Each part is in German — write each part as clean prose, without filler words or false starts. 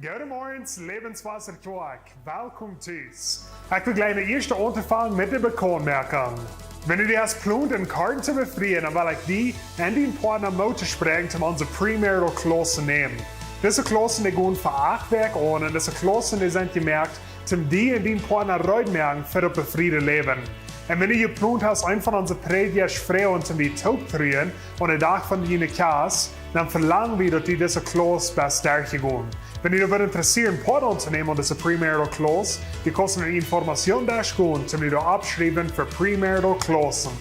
Goedemorgen, Lebenswasser Quark. Welkom thuis. Ik wil gleich de eerste aanvangen met de bekonmerking. Wenn du dir hast geplant, einen Karten zu befrieren, dann will ich die und deinen Partner Motor sprengen, um unsere premarital Klasse zu nehmen. Diese Klassen, die gehen für 8 Werke an und diese Klassen, die sind gemerkt, um die und deinen Partner reutmerken für das befriedete Leben. Und wenn du geplant hast, einen von unseren Prediger Frauen zum die Taub zu drehen und den Tag von jene Kass, dann verlangen wir, dass die diese Klasse best stärker gehen. Wenn ihr darüber interessiert, Partner zu nehmen und diese premarital Clause, die kosten eine Information dashgehen, zum ihr abschreiben für premarital Klausen.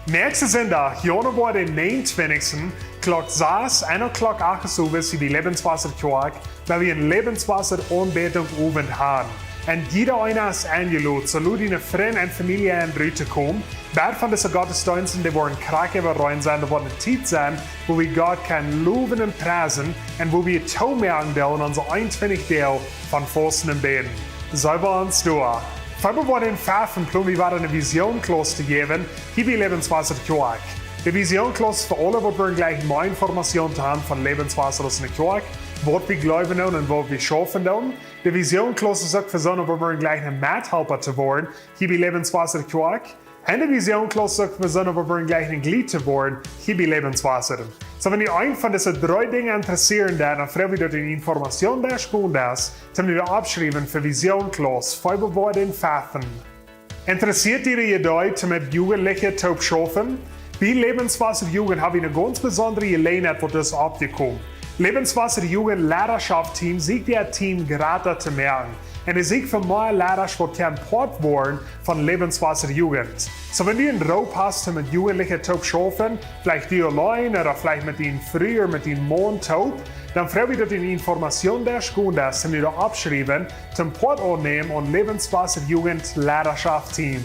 Nächste Sonntag, Januar den 29. Klock 6, 1:08 Uhr ist die Lebenswasser-Quark, weil wir eine Lebenswasser-Anbetung oben haben. Und jeder einer ist eingeladen, so deine Freunde und Familie in Brüte kommen. Bad von diesen Gottesdiensten, die wollen krankhaft rein sein, die wollen eine Zeit sein, wo wir Gott kann loben und preisen und wo wir Taumerken dürfen, unser 21 Teil von Fasten und Beten. So wir uns durch. Wenn wir den Pfaffen planen, wir eine Vision-Klasse zu geben, hier bei Lebenswasser Quark. Die Vision-Klasse für alle, die wir gleich mehr Informationen haben von Lebenswasser aus der Quark, was wir glauben und was wir schaffen tun. Die Vision-Klasse ist auch für so, wo wir gleich ein Mithelfer zu werden, hier bei Lebenswasser Quark. Und die Vision-Klasse ist auch für so, wo wir gleich ein Glied zu werden, hier bei Lebenswasser. So, wenn ihr einen von diesen 3 Dingen interessieren, dann freue ich mich, dass ihr die Information da spielen das, um ihr abschreiben für Vision-Klasse, 5 Worte Pfaffen. Interessiert ihr euch mit Jugendlichen zu schaffen? Bei Lebenswasser Jugend habe ich eine ganz besondere Gelegenheit, wo das abgekommen. Lebenswasser Jugend Leidenschaft-Team sieht ihr Team gerade zu merken. Und es sieht für mehr Leidenschaft kein Part worden von Lebenswasser Jugend. So, wenn du einen Raum hast, mit Jugendlichen zu schaffen, vielleicht die allein oder vielleicht mit ihnen früher, mit ihnen morgen taub, dann freue ich mich, dass ihr die Information der Schule hast, um ihr abschreiben, zum Part annehmen und Lebenswasser Jugend Leidenschaft-Team.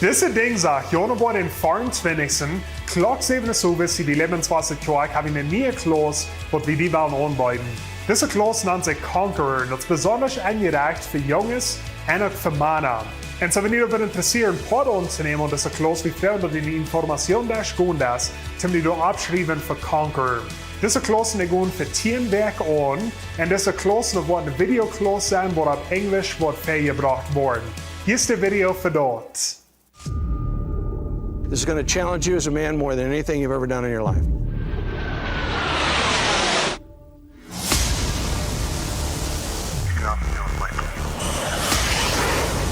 Diese Dienstag, Januar den 24. Klock 7 Uhr ist die Lebenswasser Quark, habe ich eine neue Klasse, die wir wollen anbieten. Diese Klasse nennt sich Conqueror und ist besonders angereicht für Jungs und auch für Männer. Und so, wenn ihr darüber interessiert, Part anzunehmen und diese Klasse, wie freuen wir die Information der Schule ist, zum die abschreiben für Conqueror. Diese Klassen gehen für 10 Werke an und diese Klassen werden eine Videoklasse sein, die auf Englisch beigebracht werden. Hier ist das Video für dort. This is going to challenge you as a man more than anything you've ever done in your life.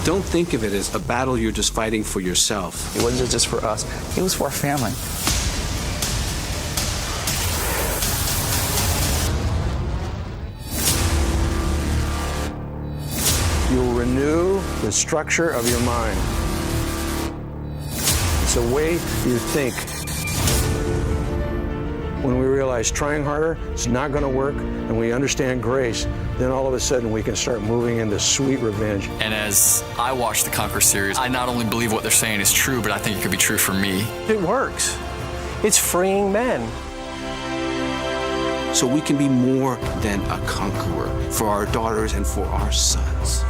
Don't think of it as a battle you're just fighting for yourself. It wasn't just for us, it was for our family. You'll renew the structure of your mind. It's the way you think. When we realize trying harder is not going to work and we understand grace, then all of a sudden we can start moving into sweet revenge. And as I watch the Conquer series, I not only believe what they're saying is true, but I think it could be true for me. It works. It's freeing men. So we can be more than a conqueror for our daughters and for our sons.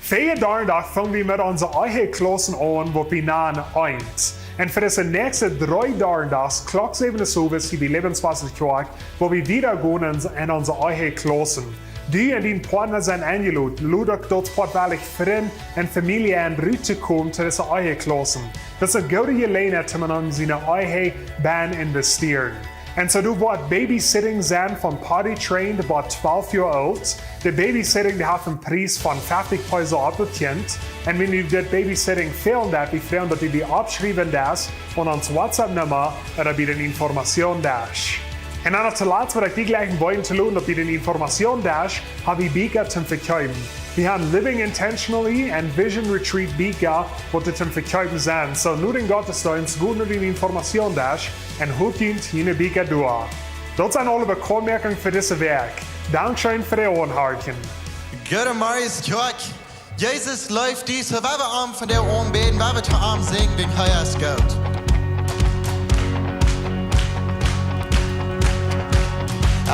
Vele dagen fangen wir mit unseren eigenen Klassen an, wo wir nahen 1. Und für diese nächsten 3 Tage, Klock 7 Uhr, ist die Lebenswasser Quark, wo wir wieder gehen in unsere eigenen Klassen. Die und deine Partner sind eingeladen, lud euch dort portweilig Freunde und Familie und Brüder zu kommen zu diesen eigenen Klassen. Das ist eine gute Gelegenheit, um in seine eigene Band zu investieren. Und so du wirst Babysitting sein von Potty Trained bei 12 Jahre alt. Der Babysitting die hat einen Preis von 50 Euro abgekennst. Und wenn du das Babysitting fehlen darfst, wir freuen, dass du die abschreiben darfst und uns WhatsApp-Nummer oder bei den Informationen darfst. Und dann zuletzt, was ich die gleichen wollen zu tun, dass du die Informationen darfst, habe ich Bika zum Verkaufen. Wir haben Living Intentionally and Vision Retreat Bika, wo du zum Verkaufen sind. So nur den Gottesdienst, gut nur die Informationen darfst und holt ihn jene Bika durch. Das sind alle Bemerkungen für dieses Werk. Dankeschön für die Ohren. Gute Morgen, Quark. Jesus läuft dies, weil wir Arm von der Ohren beten, weil wir zu Arm singen, den Heiers Gott.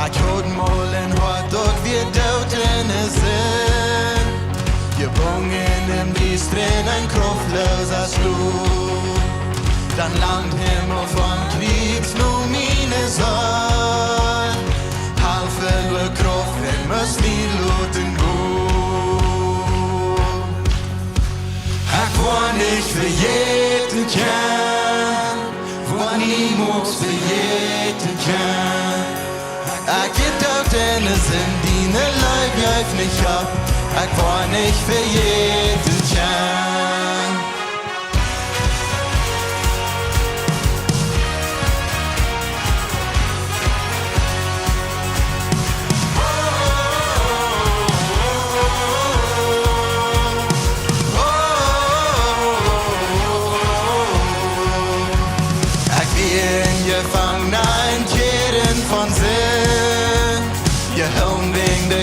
Ich hörte mal in Hort, dort wir dort sind. Gebungen im Dies drin ein kraftloser Schluck. Dann langt Himmel vom Kriegs nur meine Sorge. must niet laten gaan. Ik wou niet vergeten kan, wat niemand vergeten kan. Ik gedacht en es in die Leib juif nicht ab, ich wou nicht vergeten kann.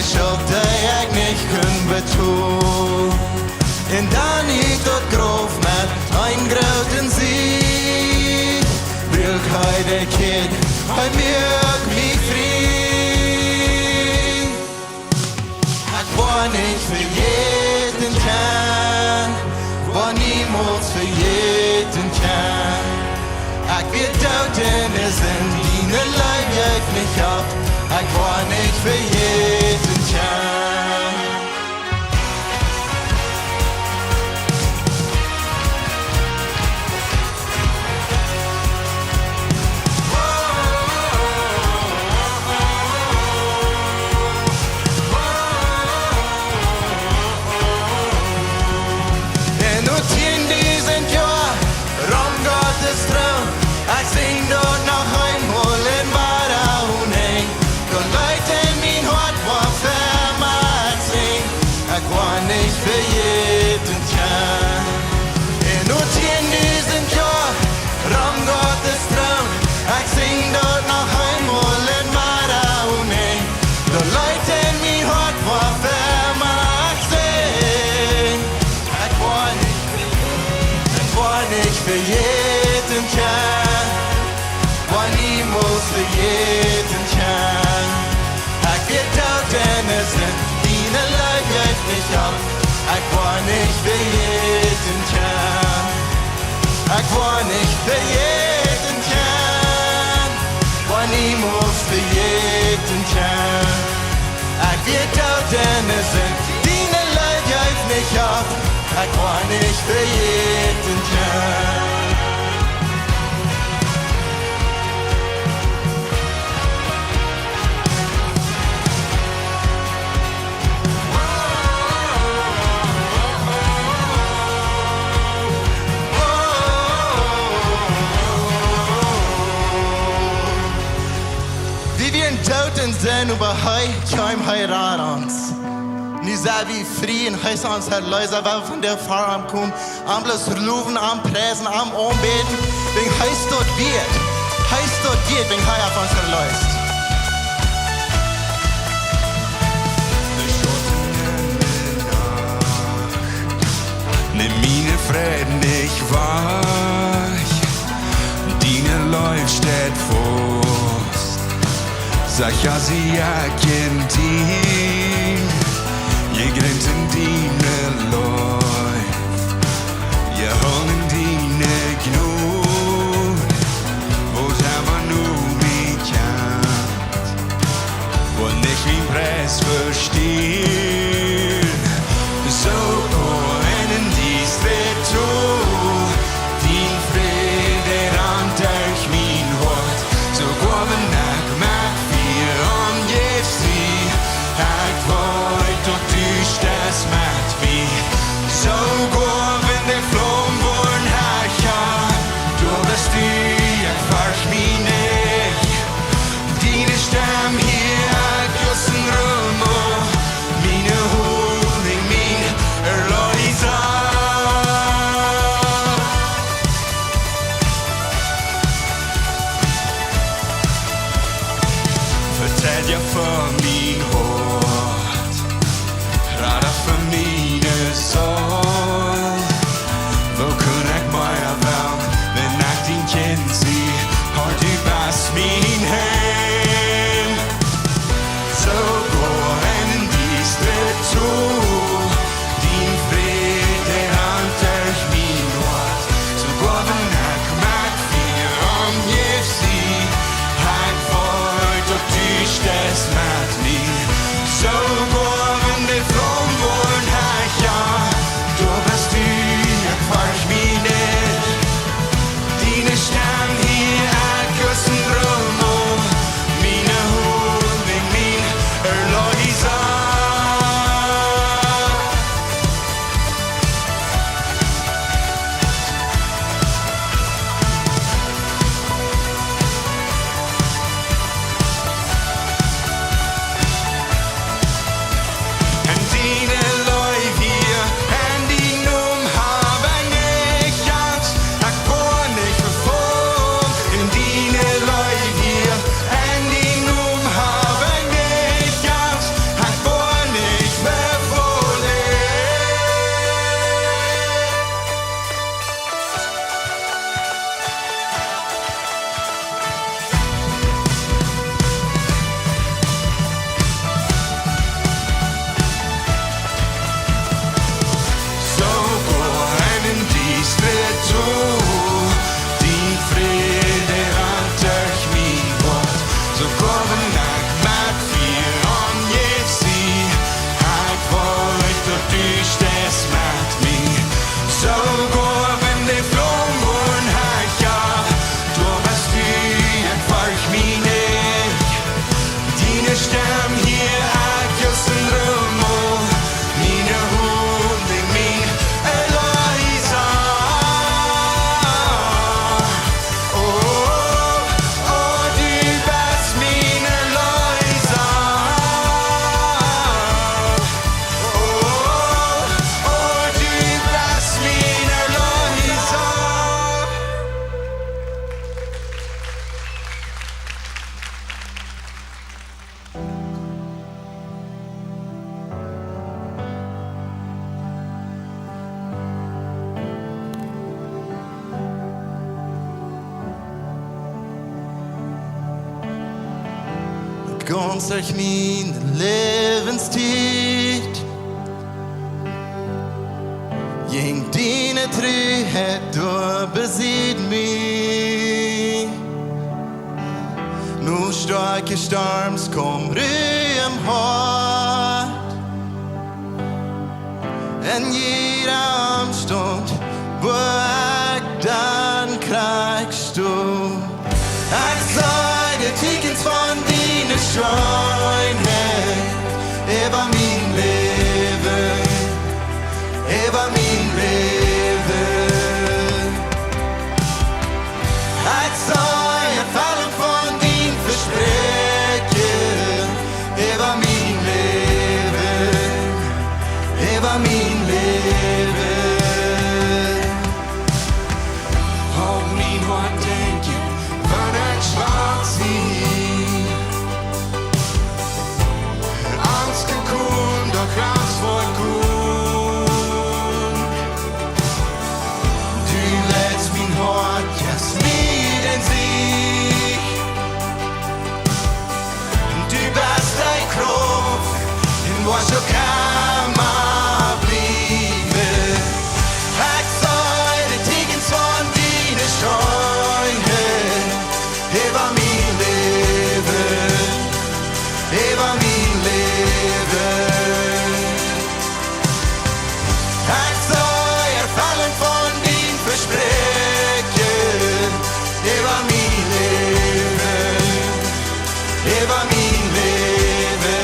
Schuld die ik niet kon betonen. En dan ik tot grof met een groten Sieg. Wil hij de kind, hij maakt mich vrij. Ik wou niet vergeten kan, wat niemand vergeten kan. Ik weet dood en es in die Leib juif mich ab. Ik wou niet vergeten kan. En nu 10.000 jaar rond Gottes troon. Ik zing dort noch einmal in Barahun heen. Ik wou niet vergeten kan. En nu 10.000 jaar rond Gottes troon. Ik zing dort noch einmal in Barahun heen. De Leute in mijn hart wat vermaakt zijn. Ik wou niet vergeten kan. Wat niemand vergeten kan. Ik weet dat en es in die Leib juif mich ab. Ik wou nicht vergeten kan. Ik wou nicht vergeten kan. Wat niemand vergeten kan. Ik weet dat en es in die Leib juif mich ab. Ik wou nicht vergeten kan. Douten zijn über hei, kein heirat uns. Nu sei wie frei und heiß uns Herr Leiser, weil von der Farm kommt. Am bloß rufen, am präsen, am umbeten. Wegen heiß dort wird, wegen hei auf uns Herr Leist. Nimm meine Frieden nicht weich, Dine läuft steht vor. Sag ja, sie erkennt ihn, je grenzt in dine läuft, je holen dine Gnut, wo's aber nur mich kennt, wo nicht wie Press verstehen, so in dies wird din Friede rannt durch mein Hort, so kommen nach Macht. Ik word tot u stas maakt wie. Zo går in de vlam voor ganz durch meine Lebenszeit. Gegen deine Treuheit, du besiegt mich. Nur starke Sturms kommen Ruhe im Hart. In jeder Umstand, wo ich dann kriegst du. Ich sah die Tickets von deiner Schönheit über mein Leben, über mein Leben. Ich sah ihr Fallen von den Versprechen über mein Leben, über mein Leben. Op mijn hart denk je, van ik zwart zie. Angst gekomen, doch Gras wordt koen. Du lädst mein Hart jetzt mit in sich. Du bist ein Kraft, in was du kann man bleiben. Ich soll die Tickets von deiner Schönheit über mein Leben, über mein Leben. Ich soll erfallen von den Versprechen über mein Leben, über mein Leben.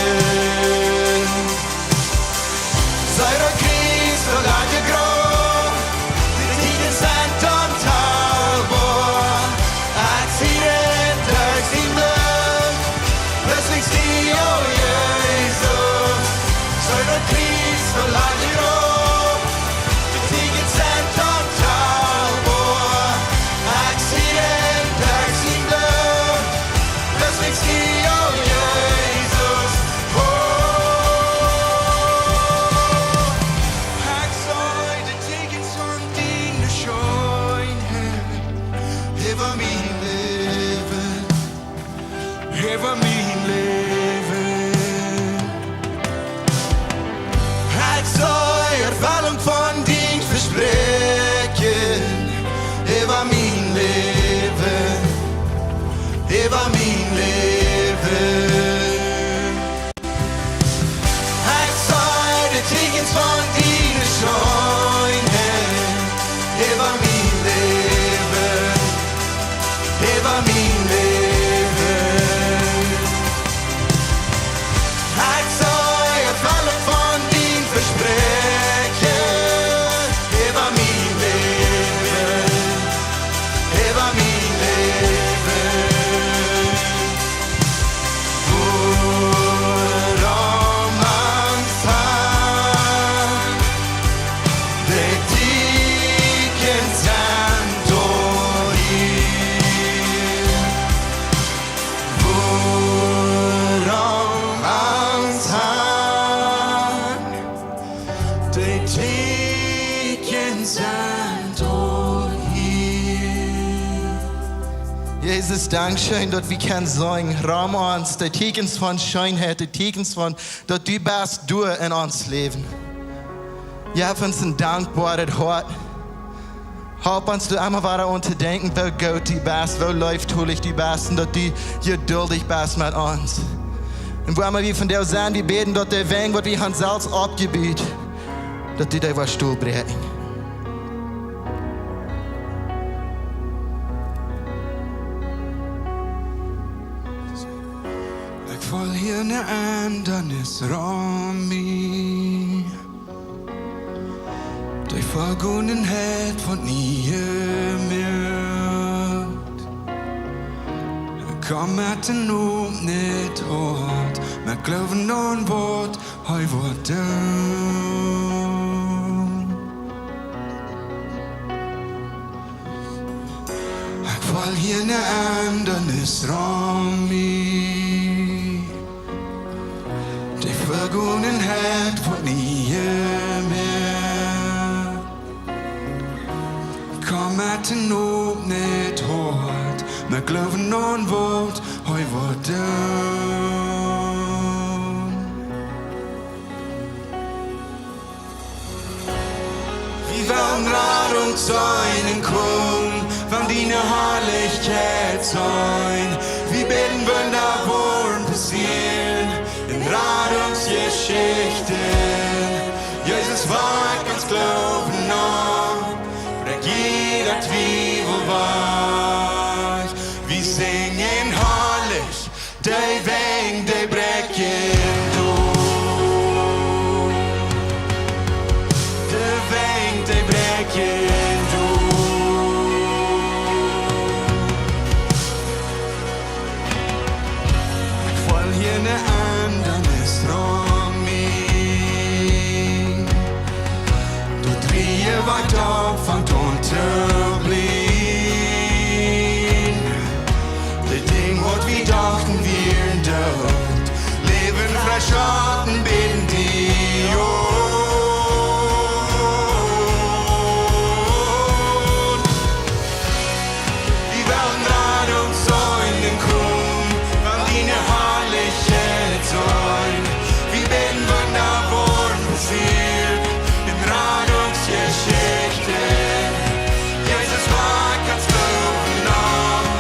Sei der Christ, der lange Grund, die Tigen sind unteilbar. Ich ziehe durch die Luft, plötzlich die, oh Jesus. Sei der Christ, der lange Grund, die Tigen sind unteilbar. Ich ziehe durch die Luft, plötzlich die, oh Jesus. Ik zou de tekens van die schoonheid Über mein Leben, hebben mijn leven. ich soll erfallen von den Versprechen. Über mein Leben, über mein Leben. Ich soll die Tickets von den Schönheit. Über mein Leben, über mein Leben. Ich soll erfallen von den Versprechen über mein Leben, über mein Leben. Worum Angst hat, die Ticken sind durch. Worum Angst hat, De tekens zijn door hier. Jesus, Dankeschön, dass wir können sagen, raum uns, die Tekens von Schönheit, die Tekens von, dass du bist du in uns Leben. Ja, für uns ein dankbares Hort. Help uns, du immer weiter unterdenken, wo gut du bist, wo läuft hulig du bist und dass du geduldig bist mit uns. Und wo immer wir von dir sein, wir beten, dass der Weg, was wir uns selbst abgebiet, dass du dir was Stuhl bringen. Ik val hier naar aan, dan is Rami. De vergonenheid van niemand. Ik kan met de noem niet hoort, maar ik geloof aan woord, hij wordt down. Ik val hier naar aan, dan is Rami. De vergonenheid van niemand. Kom met de nood niet hoort, maar ik geloof aan woord, hij wordt down. vandrar runt Säulen kom, van dine herlighet sein. Vi beten bønder våren passieren, in Radungsgeschichten. Jesus war ganz glauben noch, der jeder Twiebel war. Wir singen herrlich, die Weng, die brechen durch. Die Weng, die brechen durch. Ich will hier eine andere Strömung. Du drehst weiter von unterblieben. Wat wie dachten wir dort, leben verschatten beten die Jod. Die werden gerade uns Säulen kommen, wann die ne Herrlichkeit sein. Wie beten wir da worden passiert, in Radungsgeschichte. Jesus war ganz glauben nach,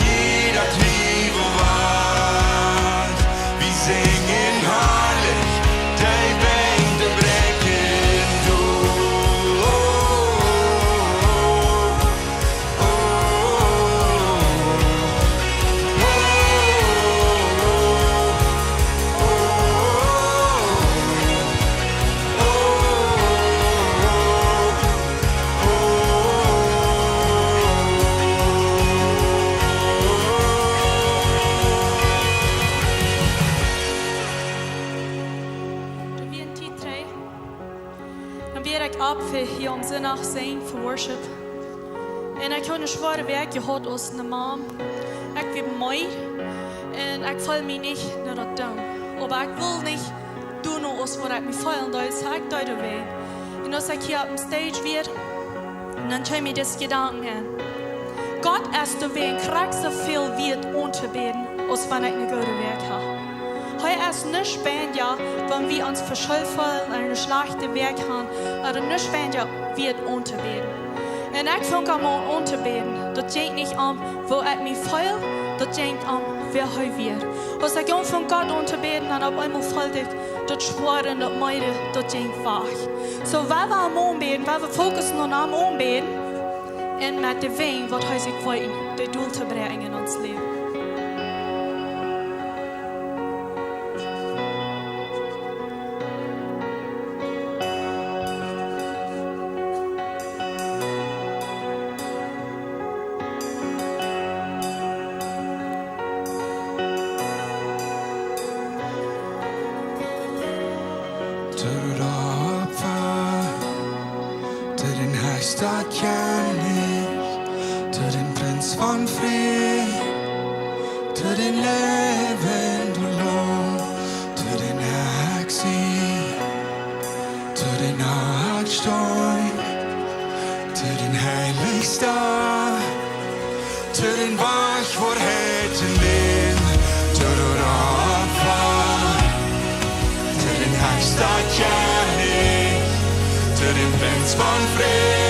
jeder Twiebel ward. Wir singen herrlich, die Weng, die brechen durch. Dan bied ik op voor hier om zondag zijn voor worship. En ik heb een zware werk gehad als een mom. Ik ben mooi en ik voel me niet naar dat doen. Maar ik wil niet doen als wat ik me voel. Dus ik doe het weer. En als ik hier op de stage weer, dan krijg ik deze gedanken aan. Gott ist der Weg, kriegt so viel wird unterbeten, als wenn ich eine gute Werk habe. Heute ist nicht spannend, ja, wenn wir uns verschulden oder eine schlechte Werk haben, oder nicht spannend, ja, wird unterbeten. Und ich fange an unterbeten, das geht nicht an, wo ich mich fühle, das geht an, wer heute wird. Als ich von Gott unterbeten, dann auf einmal fällt ich, das Schwere und das Meide, das geht wach. So, weil wir am Umbeten, weil wir fokussen am Umbeten, en met de wijn wat hij zich wil, de doel te brengen in ons leven. Staat König, zu den Prinz von Frieden, zu den Leben du Lohn, zu den Exil, zu den Hartstein, zu den Heiligsten, zu den Wachvorhätten Leben, zu den Opfer, zu den Staat König, zu den Prinz von Frieden.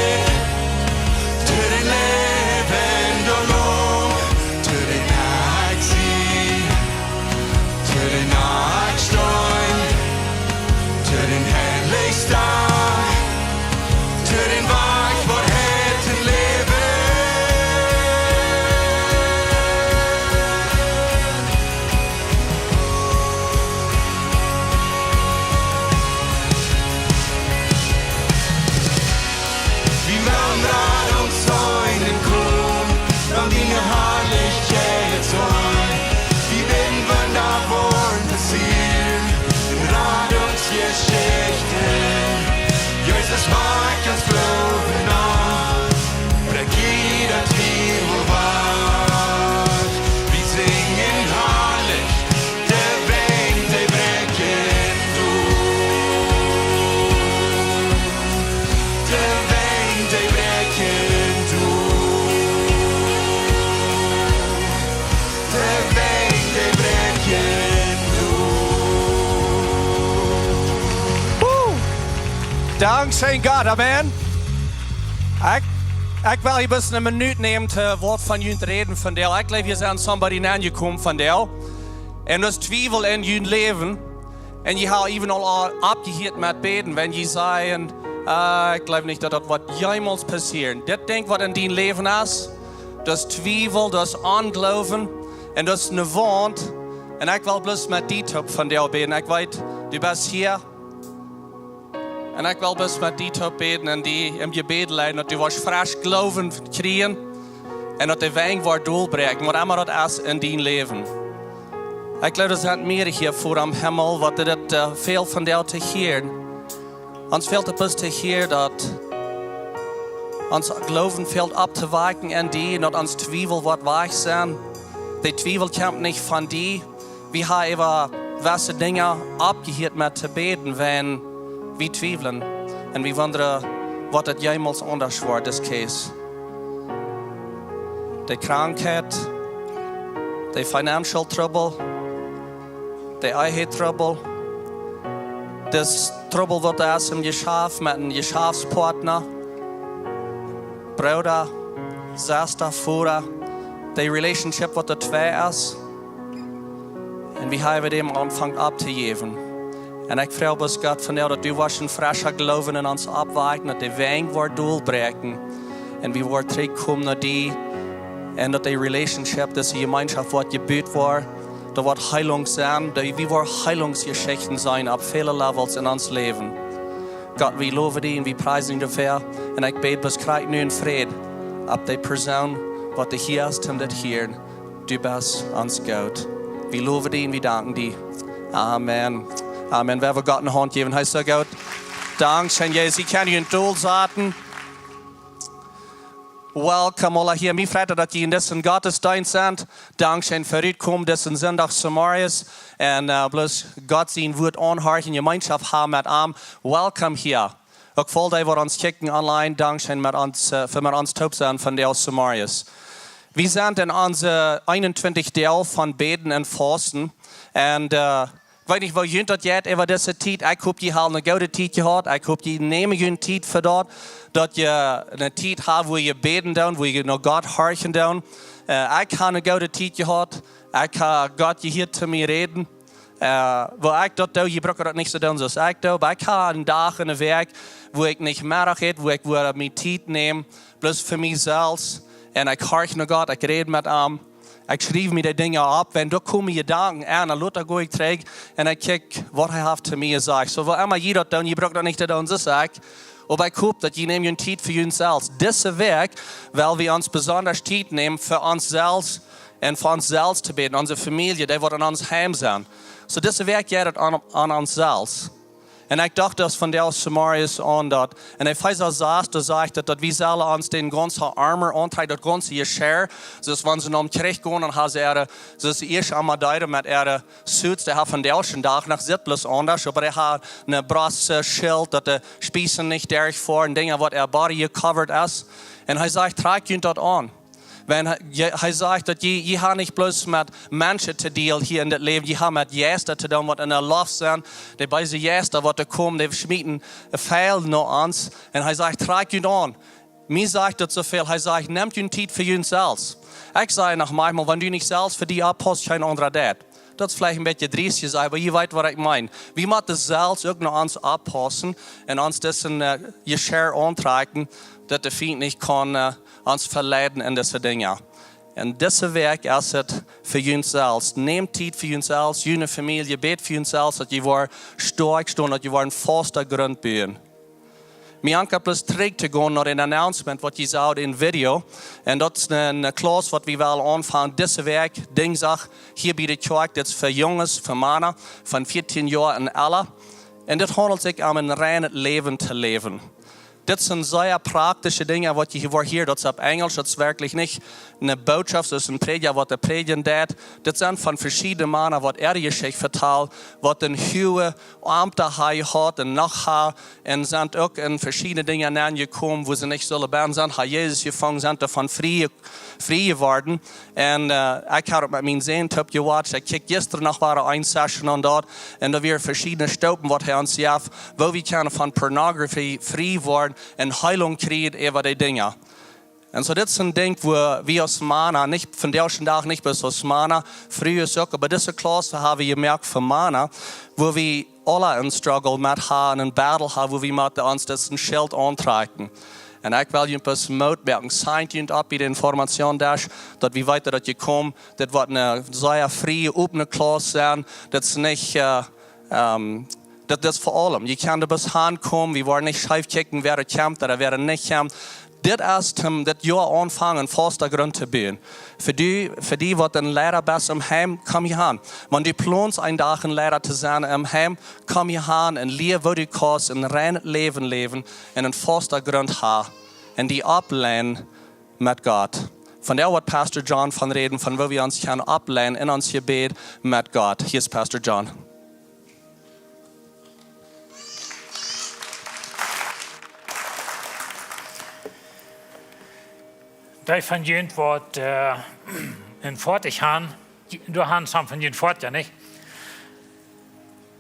Dank sein Gott, Amen. Ik wil je best een minuut nemen te woord van jullie reden van deel. Ik geloof je zijn somebody aangekomen van deel. En dus twijfel in jullie leven. En je hebt even al opgeheerd met beden. Wenn je zei, ik geloof niet dat dat wat jemals passieren. Dit denk wat in die leven is. Dus twijfel, dus ongeloven. En dus een wond. En ik wil bloos met die top van deel beden. Ik weet, du bent hier. En ik wil best met die top beden en die in je bed leiden. Dat du was frisch geloven krijgen. En dat de wijn wordt doelbreken. Maar allemaal dat is in die leven. Ik geloof dat het meer hier voor am hemel. Wat het veel van jou te horen. Ons veel te best te horen dat. Ons geloven veel op te wijken en die. En dat ons twijfel wordt weich zijn. Die twijfel komt niet van die. We hebben even welke dingen opgeheerd met te beden. Wenn we twijfelen. En we wonderen wat het jemals anders wordt, is Kees. De krankheid. De financial trouble. De eigen trouble. Dus trouble wat er is in je schaaf met een je schaafspartner. Bruder, zuster, vader. De relationship wat er twee is. En we hebben dem aanvangt op te geven. En ik vraag dus God van jou dat du was een frische geloven in ons opwijken. Dat de wijn wordt doelbreken. En we worden terugkomen naar die. En dat de relationship, deze gemeenschap wordt gebeurd wordt. Dat wordt heilung zijn. Dat we worden heilingsgeschichten zijn op vele levels in ons leven. God, we loven die en we prijzen die ver. En ik bid, krijg nu een vrede op de persoon wat de hier is om dit hier. Du bent ons God. We loven die en we danken die. Amen. Amen. We hebben God een hand geven. Hij is zo goed. Dankzij Jezus. Ik kan je een doel zetten. Welkom alle hier. Mij freut dat je in deze Gottesdienst bent. Dankzij voor u komen deze zondag Samarias. En bloos God zijn woord aanhoren in gemeenschap hebben met hem. Welkom hier. Ook vol die voor ons kijken online. Dankzij met ons top zijn van de Samarias. We zijn in onze 21 deel van beden en vasten. En ik weet niet wat jullie dat jij over deze tijd. Ik hoop je al een goede tijd gehad. Ik hoop je nemen je een tijd voor dat. Dat je een tijd hebt waar je beden doet, waar je naar God harken doet. Ik heb een goede tijd gehad. Ik heb God je hier te mij reden. Waar ik dat doe, je braucht dat niet zo doen zoals ik doe. Maar ik heb een dag en een week waar ik niet middag heb, waar ik mijn tijd neem. Plus voor mezelf. En ik hark naar God, ik red met hem. Ik schrijf me die dingen op. En dan komen je dagen aan. En later ga ik terug. En ik kijk wat hij heeft te mij gezegd. Zo wat immer je dat doen, je braucht dat niet te doen zoals ik. Maar ik hoop dat je neemt je tijd voor jezelf. Deze week wil we ons besonders tijd nemen voor onszelf. En voor onszelf te bidden. Onze familie, die wordt in ons heim zijn. So deze week gaat het aan onszelf. En ik dacht dus van de Samarias aan dat. En hij zegt dat we zullen ons den ganzen armor aantrekken, dat ganze Geschirr. Dus wenn ze naar hem teruggaan, dan hebben ze dus eerst allemaal duiden met ihre suits. Die hebben van de dag nog zit plus anders. Maar hij heeft een brasschild, dat de spiezen niet durchvoeren. En dingen wat body gecoverd is. En hij zegt, trek je dat aan. Hij zegt dat je hebt niet bloos met mensen te deel hier in het leven. Je hebt met geesten te doen wat in de lucht zijn. Die bij de geesten wat er komen, die schmieden veel naar ons. En hij zegt, trek je aan. Mij zegt dat zoveel. Hij zegt, neem je een tijd voor jezelf. Ik zeg nog manchmal, wenn du niet zelfs voor die oppast, geen andere deed. Dat is vielleicht een beetje driest, maar je weet wat ik meen. We moeten zelfs ook naar ons oppassen en ons dessen Geschirr aantrekken, dat de vriend niet kan ons verleiden in deze dingen. En deze week is het voor jezelf. Neem tijd voor jezelf, je familie, bid voor jezelf, dat je weer sterk staat, dat je weer een vaste grond bent. Mijn anker plus terug te gaan naar een announcement wat je zou in video. En dat is een klas wat we wel aanvangen deze week, dinsdag, hier bij de kerk. Dat is voor jongens, voor mannen van 14 jaar en ouder. En dit handelt zich om een rein leven te leven. Dit zijn zeer praktische dingen wat je hier hoort. Dat is op Engels, dat is werkelijk niet een boodschap, dat is een prediker wat de prediker deed. Dit zijn van verschillende mannen wat zich vertelt, wat een huwe amte hij had en nog had. En zijn ook in verschillende dingen aangekomen, waar ze niet zullen zijn. Zijn hij Jezus gevangen, zijn ervan vrij geworden. En ik heb het met mijn zin op gewacht. Ik kijk gisteren nog waren een session aan dat. En er weer verschillende stoppen wat hij ons zegt, waar we kunnen van pornografie vrij worden. worden und Heilung kriegt über die Dinge. Und so das ist ein Ding, wo wir aus Mana, nicht von der Tag nicht bis aus Mana, früher so, aber diese Klasse haben wir gemerkt von Mana, wo wir alle einen Struggle mit haben, einen Battle haben, wo wir mit uns das ein Schild antragen. Und ich will ein bisschen mitmerken, seid ihr ab in der Information, dass wir weiter, dass ihr kommt, das wird eine sehr freie, offene Klasse sein, das ist nicht, das ist vor allem, ihr könnt bis hinkommen, wir wollen nicht schief kicken, wer kommt oder wer nicht kommt. Das ist, das Jahr anfangen, fester Grund zu bilden. Für die, die ein Lehrer besser im Heim, komm hier hin. Wenn du planst, ein Tag ein Lehrer zu sein im Heim, komm hier hin und lehre, wo du kannst, ein reines Leben leben, und einen fester Grund haben. Und die ablehnen mit Gott. Von der wird Pastor John von reden, von wo wir uns können ablehnen in uns Gebet mit Gott. Hier ist Pastor John. Da von jent wordt in Fort ich han, du han sam von jent Fort ja nicht.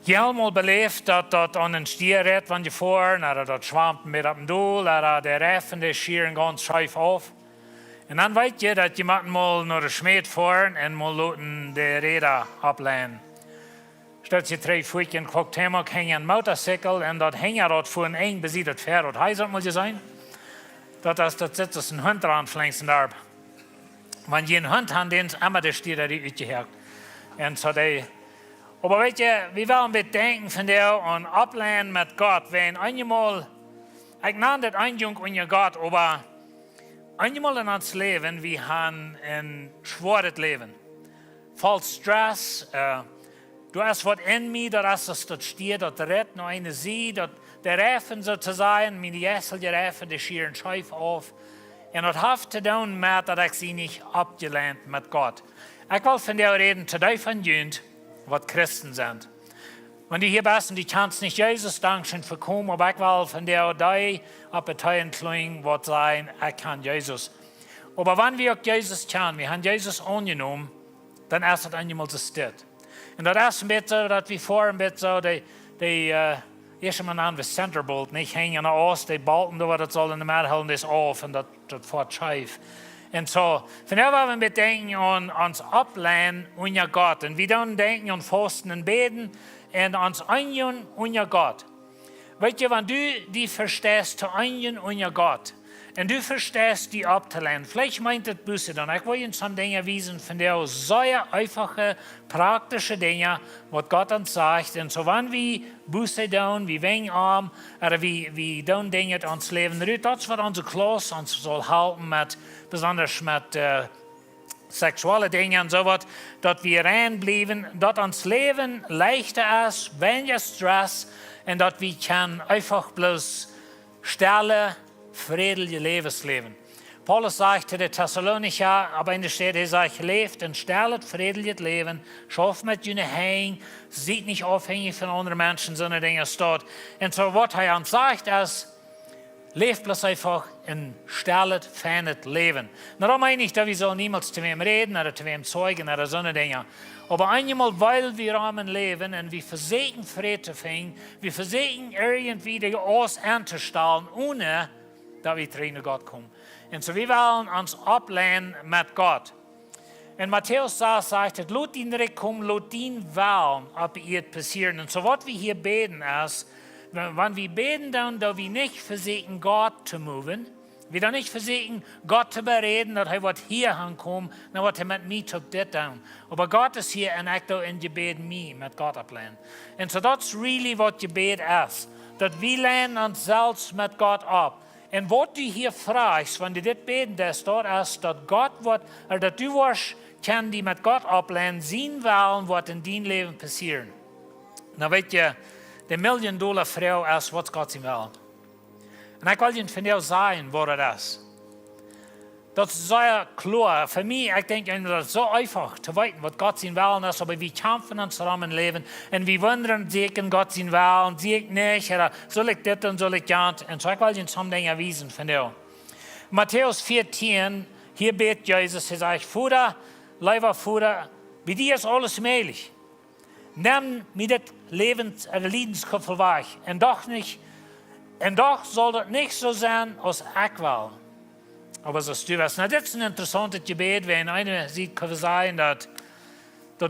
Je allemaal beleefd dat aan een stier redt van je voor, naar dat zwampen met op een doel, naar de reffen, de schieren ganz schuif af. En dan weet je dat je moet mal naar de smeet voeren en mal laten de reden opleiden. Stel je 3 voetjes, kwakt hem ook hang een motorcykel en dat hang dat voor een eng beziet het ver, wat hij moet je zijn. Dat zit als een hond eraan flanks in de arm. Want je een hond had, dan is immer de stier die uitgehakt. En zo die. Aber weet je, we willen bedenken van jou aan opleiden met God. Wenn eenmaal, ik naam dit aanjong onder God, aber eenmaal in ons leven, we gaan een schweres leven. Vol stress, du hast wat in mij, dat is das dat stier, dat redt nog eine zie, dat de reffen zo te zijn, mijn jesselje reffen, de schieren schuif af. En dat heeft te doen met dat ik ze niet opgeleend met God. Ik wil van jou reden, today van junt, wat Christen sind. Wenn die hier bist, die kannst nicht Jesus danken für kommen, aber ich will von der die Appeteien klingen, was sein, ich kann Jesus. Aber wenn wir auch Jesus kennen, wir haben Jesus angenommen, dann ist es einmal so still. Und das ist ein bisschen, dass wir vor ein bisschen die erst mal an wie Centerbolt, nicht hängen aus, die Balken, das soll in der Mitte halten, das auf und das fährt schief. Und so, von daher wollen wir denken an uns ablehnen unter Gott. Und wir dann denken an Fasten und Beten und uns einigen unter Gott. Weißt du, wenn du die verstehst, zu einigen unter Gott, und du verstehst, die abzulehnen, vielleicht meint das Buße dann. Ich will Ihnen some Dinge wiesen, von der sehr einfache, praktische Dinge, was Gott uns sagt. Und so, wenn wir Buße tun, wie wenig arm, oder wie tun Dinge in uns Leben, das wird unsere Klasse uns soll halten, besonders mit sexuellen Dingen und so was, dass wir reinbleiben, dass uns Leben leichter ist, weniger Stress, und dass wir können einfach bloß stille, friedliche Lebensleben. Paulus sagt zu den Thessalonicher, aber in der Stadt, er sagt, lebt ein stilles, friedliches Leben, schafft mit jenen Hängen, sieht nicht abhängig von anderen Menschen, sondern Dinge dort. Und so, was er uns sagt, ist, lebt bloß einfach ein stilles, feines Leben. Darum meine ich, dass wir so niemals zu wem reden oder zu wem zeugen oder so eine Dinge. Aber einmal, weil wir am Leben und wir versuchen, Frieden zu finden, wir versuchen, irgendwie die Aus anzustellen, ohne dass wir zu Gott kommen. Und so, wir wollen uns ablehnen mit Gott. Und Matthäus sagt, lass ihn kommen, lass ihn wollen, ob ihr passieren. Und so, was wir hier beten ist, wenn wir beten, dann wir nicht versuchen, Gott zu moven, wir dann nicht versuchen, Gott zu bereden, dass er hier ankommt, dann wird er mit mir zu tun. Aber Gott ist hier und ich in Gebet mich mit Gott ablehnen. Und so, das ist really, was Gebet ist. Dass wir lehnen uns selbst mit Gott ab. Und was du hier fragst, wenn du das beten, das dort ist, dass Gott wird, oder dass du wirst, kann die mit Gott ablehnen, sehen wollen, was in deinem Leben passiert. Dann weet je, de $1 million Frau ist, was Gott sie will. Und ich will Ihnen von dir sagen, was das ist. Das ist sehr klar. Für mich, ich denke, das ist so einfach zu wissen, was Gott sein Willen ist, aber wir kämpfen uns darum im Leben und wir wundern, sehe ich Gott sein Willen, sehe ich nicht, oder soll ich das und soll ich das? Und so, ich will Ihnen some Dinge erweisen von dir. Matthäus 14, hier betet Jesus, er sagt, Vater, lieber Vater, bei dir ist alles möglich. Nimm mir das Lebenskörper weg und doch nicht En doch soll das nicht so sein, als ich will. Aber so du was. Na, das ist ein interessantes Gebet, wenn einer sieht, kann sein, dass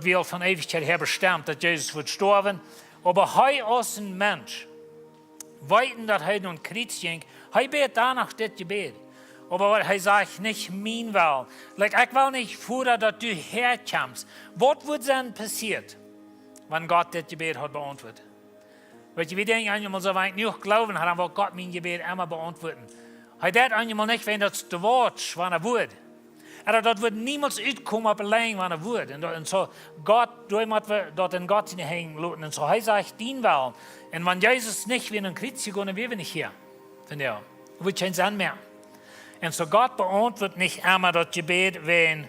wir von Ewigkeit her bestimmt, dass Jesus wird sterben. Aber hij als ein Mensch, weiten, dass er nun Kreuz ging, hij bet danach das Gebet. Aber er sagt nicht, mein Will. Like, ich will nicht vorher, dass du herkommst. Was wird dann passiert, wenn Gott das Gebet hat beantwortet? Weil wir denken einmal so, wenn ich nicht glauben habe, dann wird Gott mein Gebet immer beantworten. Er das einmal nicht, wenn das der Wort ist, wenn wird. Aber das wird niemals uitkomen op alleen wanneer wordt. En zo, God, door moet we dat in God in hängen laten. En zo, hij zegt, dien wel. En wenn Jesus nicht wie in een Kreuz gegangen, wären wir nicht hier. Von der. Wird kein Sinn mehr. Und so, Gott beantwortet nicht immer das Gebet, wenn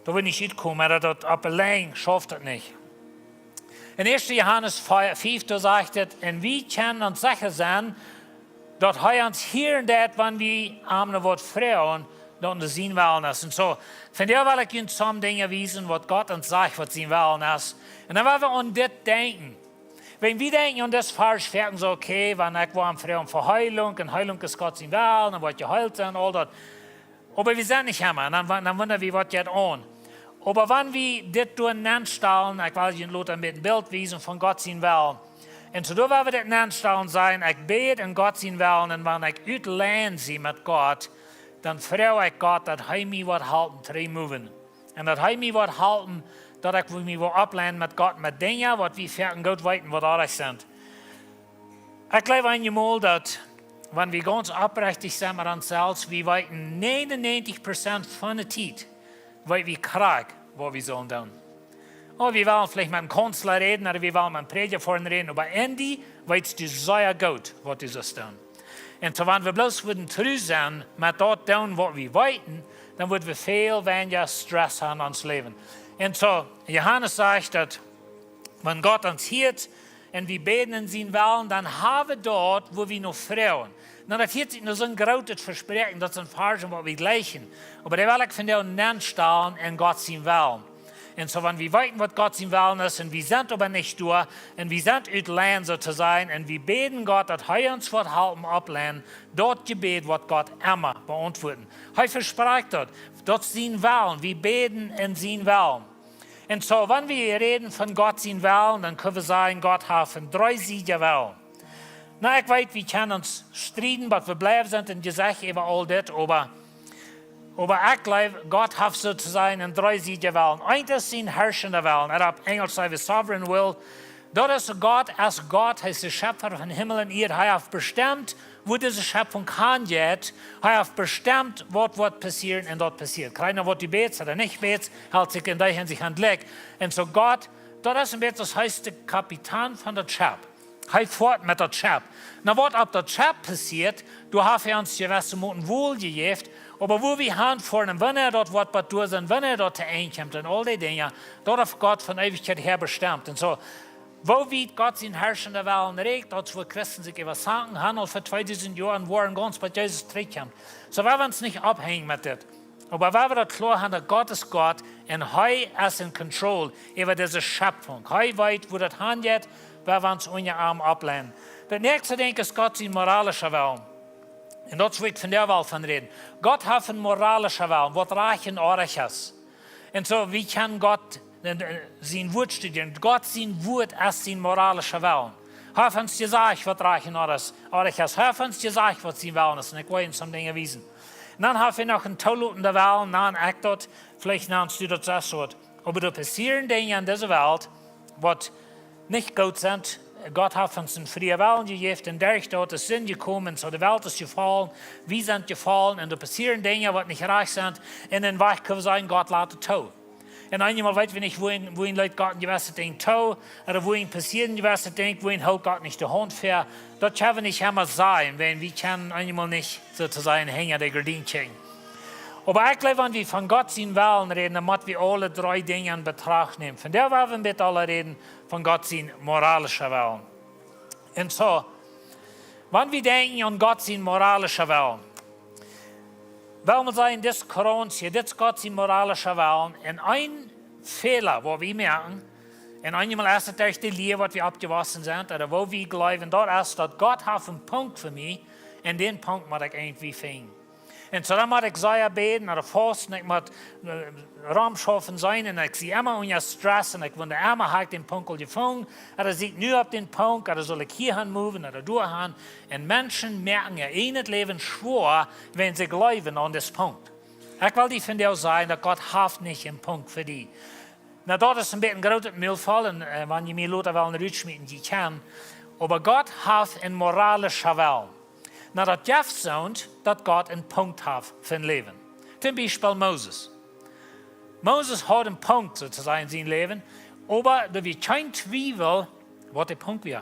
da wird nicht uitkomen, aber das op alleen schafft es nicht. In 1. Johannes 5, da sagt es, und wir können uns sicher sein, dass er uns hier und dort, wenn wir am Wort fragen, dat we zien willen is. En zo, van daar wil ik je some dingen wijzen wat God ons zegt wat zien willen is. En dan willen we aan dit denken. Wenn wir denken an das falsch, werden so, okay, wenn ich war am Freien für Heilung, und Heilung ist Gott sein Willen, dann wird geheilt sein, all das. Aber wir sind nicht immer, dann wundern wir, was jetzt an. Aber wenn wir das durchstellen, ich will Ihnen Lothar mit einem Bild weisen von Gott sein Willen. Und so, da werden wir das nachstellen sein, ich bete in Gott sein Willen, und wenn ich uitlehne sie mit Gott, dan vraag ik God dat hij mij wat helpen te removen. En dat hij mij wat helpen, dat ik mij wat opleiden met God, met dingen wat we verder goed weten wat aardig zijn. Ik geloof eenmaal dat, wanneer we ganz oprechtig zijn met onszelf, we weten 99% van de tijd, wat we krijgen, wat we zullen doen. Oh, we willen vielleicht mit einem Kanzler reden, oder wir wollen mit einem Prediger vorne reden, aber Andy weißt du sehr gut, was du sollst tun. Und so, wenn wir bloß würden treu sein, mit dort tun, was wir wollten, dann würden wir viel weniger Stress haben in uns Leben. Und so, Johannes sagt, dass, wenn Gott uns hört und wir beten in seinen Willen, dann haben wir dort, wo wir noch fragen. Na, das hört sich nur so ein großes Versprechen, das sind falsch, was wir gleichen. Aber der will ich von der Nenn stellen in Gott sein Willen. Und so, wenn wir wissen, was Gott sein Willen ist, und wir sind aber nicht durch, und wir sind uitlehnen so zu sein, und wir beten Gott, dass er uns wird helfen, ablehnen, dort Gebet wird Gott immer beantworten. Er verspricht dort sein Willen, wir beten in sein Willen. Und so, wenn wir reden von Gott sein Willen, dann können wir sagen, Gott hat einen dreiseitigen Willen. Na, ich weiß, wir können uns streiten, aber wir bleiben sind in Gesicht über all das, aber ich glaube, Gott hat sozusagen einen dreiseitigen Willen. Eins ist sein herrschender Willen. Auf Englisch sagt Sovereign Will. Das ist Gott, als Gott, er ist der Schöpfer von Himmel und Erde. Er hat bestimmt, wo diese Schöpfung kann geht. Er hat bestimmt, was wird passieren und dort passiert. Keiner, was du betest oder nicht betest, hält sich in der Hinsicht an den Blick. Und so Gott, das ist ein bisschen das heißt der Kapitän von der Schiff. Er fährt mit der Schiff. Na, was auf der Schiff passiert, du hast uns gewisse Minuten wohlgegeben, aber wo wir hinfahren, wenn dort was bei durch sind, wenn dort einkommt und all die Dinge, dort hat Gott von Ewigkeit her bestimmt. Und so, wo wir Gott sein herrschender Willen regt, dort wo Christen sich etwas sagen, haben vor 2000 Jahren waren ganz bei Jesus zurückgekommen. So, wir uns nicht abhängen mit das. Aber wenn wir das klar haben, dass Gott ist Gott und er ist in Control über diese Schöpfung. Er weiß, wo das hingeht, wenn wir uns ohne Arm ablehnen. Das nächste, denke ich, ist Gott sein moralischer Willen. Und das will ich von der Welt von reden. Gott hat einen moralischen Willen, was reich und ordentlich ist. Und so, wie kann Gott sein Wort studieren? Gott sein Wort ist sein moralischer Willen. Er hat uns gesagt, was reich und ordentlich ist. Er hat uns gesagt, was sein Willen ist. Und ich will Ihnen some Dinge wissen. Und dann haben wir noch einen tollutenden Willen, dann ich dort, vielleicht nennst du das so. Aber da passieren Dinge in dieser Welt, was nicht gut sind. Gott hat uns einen freien Willen gegeben, und durch dort ist Sinn gekommen, so die Welt ist gefallen, wir sind gefallen, und da passieren Dinge, die nicht reich sind, und dann können wir sagen, Gott lässt es tun. Und einmal weiß wir nicht, wohin Leute Gott ein gewisses Ding tun, oder wohin passieren gewisse Dinge, wohin hält Gott nicht die Hand für. Das können wir nicht immer sein, wenn wir können einmal nicht sozusagen hängen der Gardine kriegen. Aber ich glaube, wenn wir von Gott sein Willen reden, dann müssen wir alle drei Dinge in Betracht nehmen. Von der wollen wir mit alle reden, von Gott sein moralischer Willen. Und so, wenn wir denken an Gott sein moralischer Willen, wollen wir sagen, das Koran hier, das ist Gott sein moralischer Willen. Und ein Fehler, wo wir merken, En einmal ist es durch die Liebe, was wir abgewassen sind, oder wo wir glauben, dort ist, dass Gott hat einen Punkt für mich, und den Punkt muss ich irgendwie finden. Und so dann muss ich sehr beten, oder fasten, ich muss Raumschaffen sein, und ich sehe immer unter Stress, und ich wundere immer, habe ich den Punkt gefunden, oder sehe ich nur auf den Punkt, oder soll ich hier hinmoven, oder durchhin. Und Menschen merken ja in das Leben schwer, wenn sie glauben an das Punkt. Ich will die von dir sagen, dass Gott hat nicht einen Punkt für die. Na, dat is een beetje een groot meelval, en wanneer je mij later wel een uitschmieden, die kan. Maar God heeft een moralische wel. Nou, dat geeft zo'n dat God een punt heeft voor een leven. Zum Beispiel Moses. Moses had een punt, sozusagen, in zijn leven, maar er was geen twijfel wat de punt was.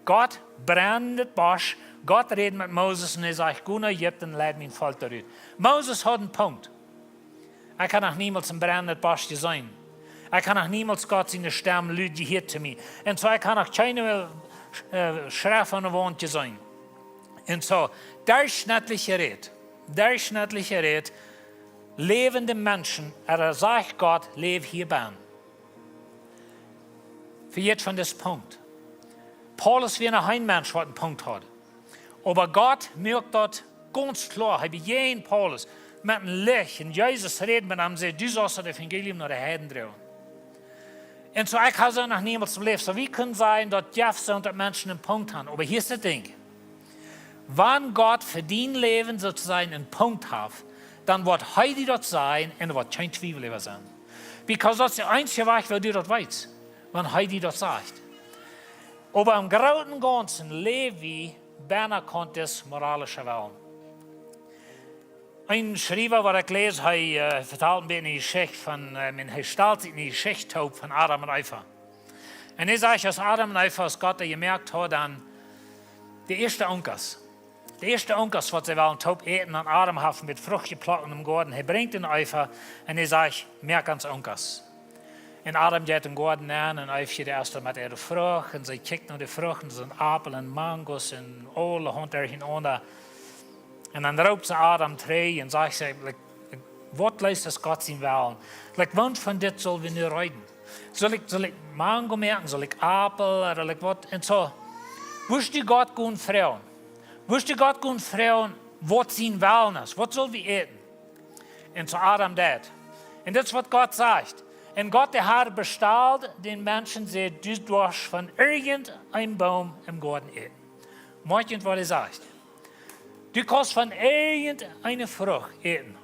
God brandt het bos, God redet met Moses en hij zegt, ga naar Egypte en leid mijn volk eruit. Moses had een punt. Hij kan nog niemals een brandend bosje zijn. Ik kan nog niemals Gott zijn stem luid gehört zu mir. En zo, ik kan nog keine Schrift aan de wandje zijn. En zo, durchschnittliche Red, levende Menschen, sagt Gott, leef hierbei. Für jetzt von diesem Punkt. Paulus wie ein Mensch, der einen Punkt hat. Aber Gott merkt das ganz klar. Habe jeden Paulus mit einem Licht und Jesus redet mit ihm, sagt, du sollst das Evangelium nach den Heiden drehen. Und so, ich habe so noch niemals im Leben. So, wie kann sein, dass Jefferson und Menschen einen Punkt haben? Aber hier ist das Ding. Wenn Gott für dein Leben sozusagen einen Punkt hat, dann wird heute dort sein und wird kein Zweifel über sein. Because das ist der einzige Weg, wo du dort weißt, wenn heute dort sagt. Aber im Großen und Ganzen leben wir bijna das moralische Wellen. Ein Schreiber, was ich lese, vertelt mir eine Geschichte von, hij stelt sich eine Geschichte auf von Adam und Eva. Und er sagt, als Adam und Eva, als Gott gemerkt hat, dann die erste Unkers. Die erste Unkers, was sie wollen, taub eten, an Adam haben mit Frucht geplockt im Garten. Er bringt den Eva und er sagt, merk ans Unkers. Und Adam geht den Garten an und Eva geht erst mit ihrer Frucht und sie kijkt nach der Frucht und sind Apfel und Mangos und alle Hunde hinunter. Und dann raubt sie Adam drei und sagt sie, was lässt das Gott sein wollen? Was von dit soll wir nur reden? Soll ich Mango merken? Soll ich Apfel? Oder was? Und so, wusste Gott gut fragen? Wusste Gott gut fragen, was sein wollen ist? Was soll wir eten? Und so Adam das. Und das ist, was Gott sagt. Und Gott, der Herr, bestellt den Menschen, du darfst von irgendeinem Baum im Garten eten. Morgen, was er sagt. Du kannst von irgendeiner Frucht eten.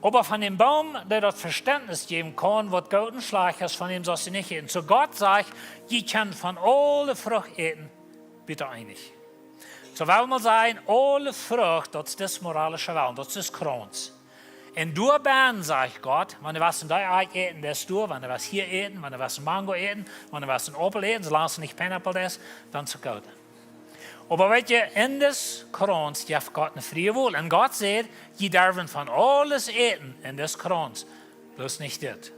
Aber von dem Baum, der das Verständnis geben kann, was gut und schlecht ist, von dem sollst du nicht eten. So Gott sagt, ihr könnt von aller Frucht eten, bitte einig. So wollen wir sagen, alle Frucht, das ist das moralische Welt, das ist das Krons. Und du bist, sagt Gott, wenn du was in dein Eich eten, das du, wenn du was hier eten, wenn du was in Mango eten, wenn du was in Opel eten, solange es nicht Pineapple ist, dann ist es gut. Aber weet je, in des Krons heeft Gott eine freie Wahl. Und Gott sagt, je dürfen von alles eten in des Krons, bloß nicht das.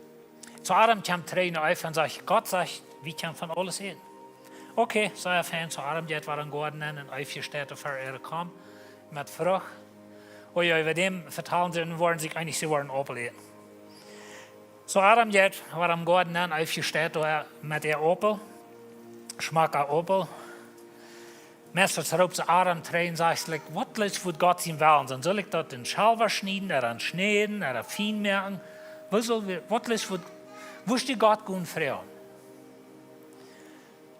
Zu Adam kam Tränen auf und sagt, Gott sagt, wir können von alles eten. Okay, so er fängt zu Adam, die war ein Garten und aufgestellt, auf er kam, mit Frucht. Und ja, über dem vertalen sie, und wollen sich eigentlich, sie wollen Opel eten. So Adam war am Garten aufgestellt, mit der Opel, Schmack an Opel. Meesters roept ze Adam trainen, zegt ze, wat is voor God zijn willen? Dan zal ik dat in Schalver schneiden, er snijden, er fijn maken. Wat is voor, wo ist die Gott gut fragen?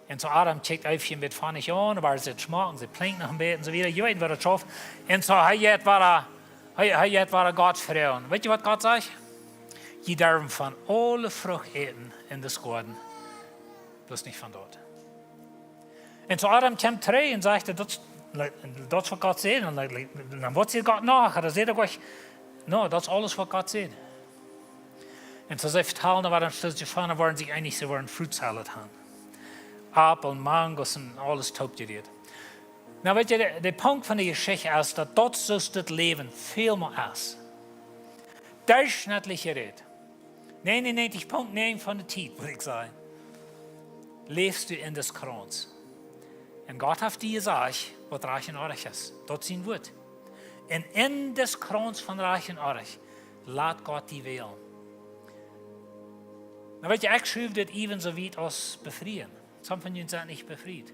Und so Adam checkt Eifchen mit Pfannig an, aber sie schmecken, sie plinken noch ein bisschen und so wieder. Je weet wat het schafft. Und so hij war Gott fragen. Weet je wat Gott sagt? Je dürfen von alle Frucht eten in des Garten, bloß nicht von dort. Und so Adam kam terug und sagte, dat is wat God zegt. En dan wat zegt God nog? Dan zegt hij, no, dat is alles wat God zegt. Und so sie vertellen, waren stilletjes van, dan waren sie eigentlich, sie waren Fruitsalat haben. Apfel, Mangos und alles top gerät. Na, weet je, der Punkt von der Geschichte ist, dass dort so das Leben viel mehr ist. Durchschnittliche Red. 99,9 von der Zeit, würde ich sagen, lebst du in des Krons. Und Gott hat dir gesagt, was reich und arg ist. Das ist sein Wort. Und in des Krons von reich und arg, lässt Gott die wählen. Nou weet je, ik schreef dit evenzo weit als befrieren. Some van jullie zijn niet befried.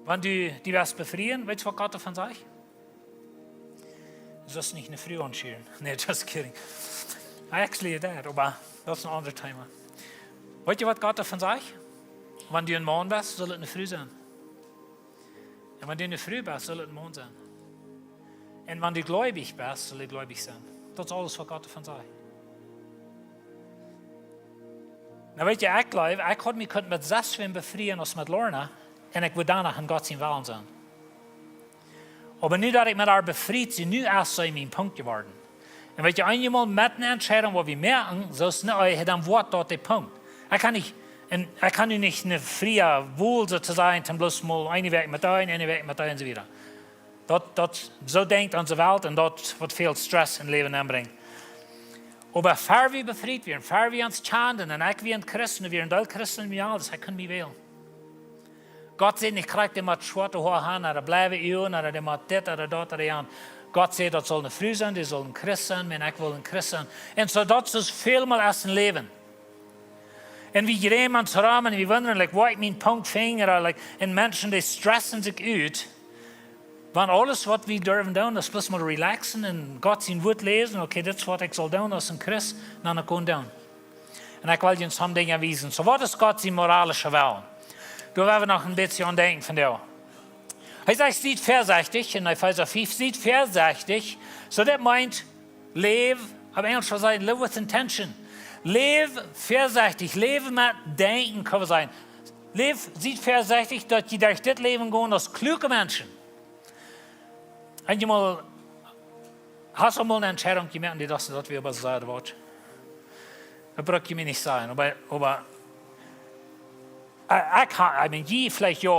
Wanneer du die wirst befrieren, weet je wat Gott davon sagt? Du sollst nicht eine Frau anscheren. Nee, just kidding. Actually, that, aber das ist ein anderes Thema. Weißt du, was Gott davon sagt? Wenn du ein Mann bist, soll es eine Frau sein. Und wenn du eine Frau bist, soll es ein Mann sein. Und wenn du gläubig bist, soll es gläubig sein. Das ist alles, was Gott davon sagt. Na weet je, ik geloof, ik had me kunnen met 6 win befrieren als met Lorna. En ik wil daarna in God zijn willen zijn. Aber nu dat ik met haar befried ben, nu is zij mijn punt geworden. En weet je, eenmaal met een entscheiding wat we merken, zo is niet dan wordt dat de punt. Ik kan nu niet een vrije woel zijn, ten bloos mal eine week met een en zo weer. Dat zo denkt onze wereld en dat wat veel stress in het leven aanbrengt. Aber ver wie befried werden, ver wie ons chanden en ik wie een christen, wie een deel christen wie alles, hij kan mij wel. Gott sagt nicht, kriegt jemand schwarze Haare, oder bleibe ich, oder jemand das, oder das, oder das. Gott sagt, das soll eine Frau sein, die soll ein Christ sein, wenn ich will ein Christ sein. Und so das ist vielmal als ein Leben. Und wie jemand zu rahmen, wir wundern, like, wo ich meinen Punkt finde, oder like, und Menschen, die stressen sich aus, wenn alles, was wir dürfen tun, das bloß mal relaxen und Gott sein Wort lesen, okay, das ist, was ich soll tun als ein Christ, dann kann ich tun. Und ich will uns some Dinge wiesen. So, was ist Gott sein moralischer Willen? Da werden wir noch ein bisschen an denken von dir. Er sagt, sieht vorsichtig, in Epheser 5, sieht vorsichtig, so das meint, live, aber Englisch sagt, live with intention. Live vorsichtig, lebe mit Denken, kann man sagen. Live, sieht vorsichtig, dass die durch das Leben gehen als kluge Menschen. Einmal, hast du mal eine Entscheidung gemacht, die das wir über sagen wollen? Das braucht ich mir nicht sagen, aber ich meine, je vielleicht ja,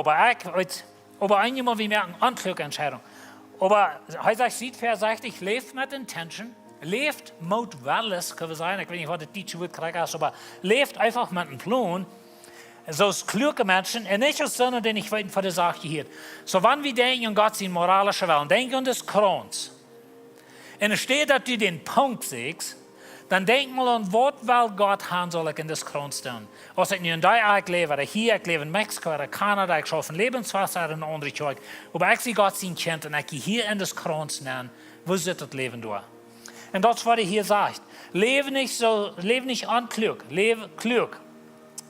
aber einmal wie merken, ankluge Entscheidung. Aber er sagt, sieht vorsichtig, lebt mit Intention, lebt mutwillig, kann man sagen, ich weiß nicht, was das deutsche Wort kriegt, aber lebt einfach mit einem Plan, so als kluge Menschen, und nicht als Sonne, den ich weit von der Sache hier. So, wenn wir denken an Gott sein moralischer Willen, denken an das Krons, und es steht, dass du den Punkt siehst, dann denk mal an, was will Gott haben soll ich in das Krons tun. Als ich nu in Deutschland lebe, oder hier, ich lebe in Mexiko, oder Kanada, ich schaffe ein Lebenswasser in andere Zeug, aber ich sehe Gott sein Kind und ich gehe hier in das Krons nehmen, wo sieht das Leben durch? Und das, was er hier sagt. Lebe nicht unklug, lebe klug.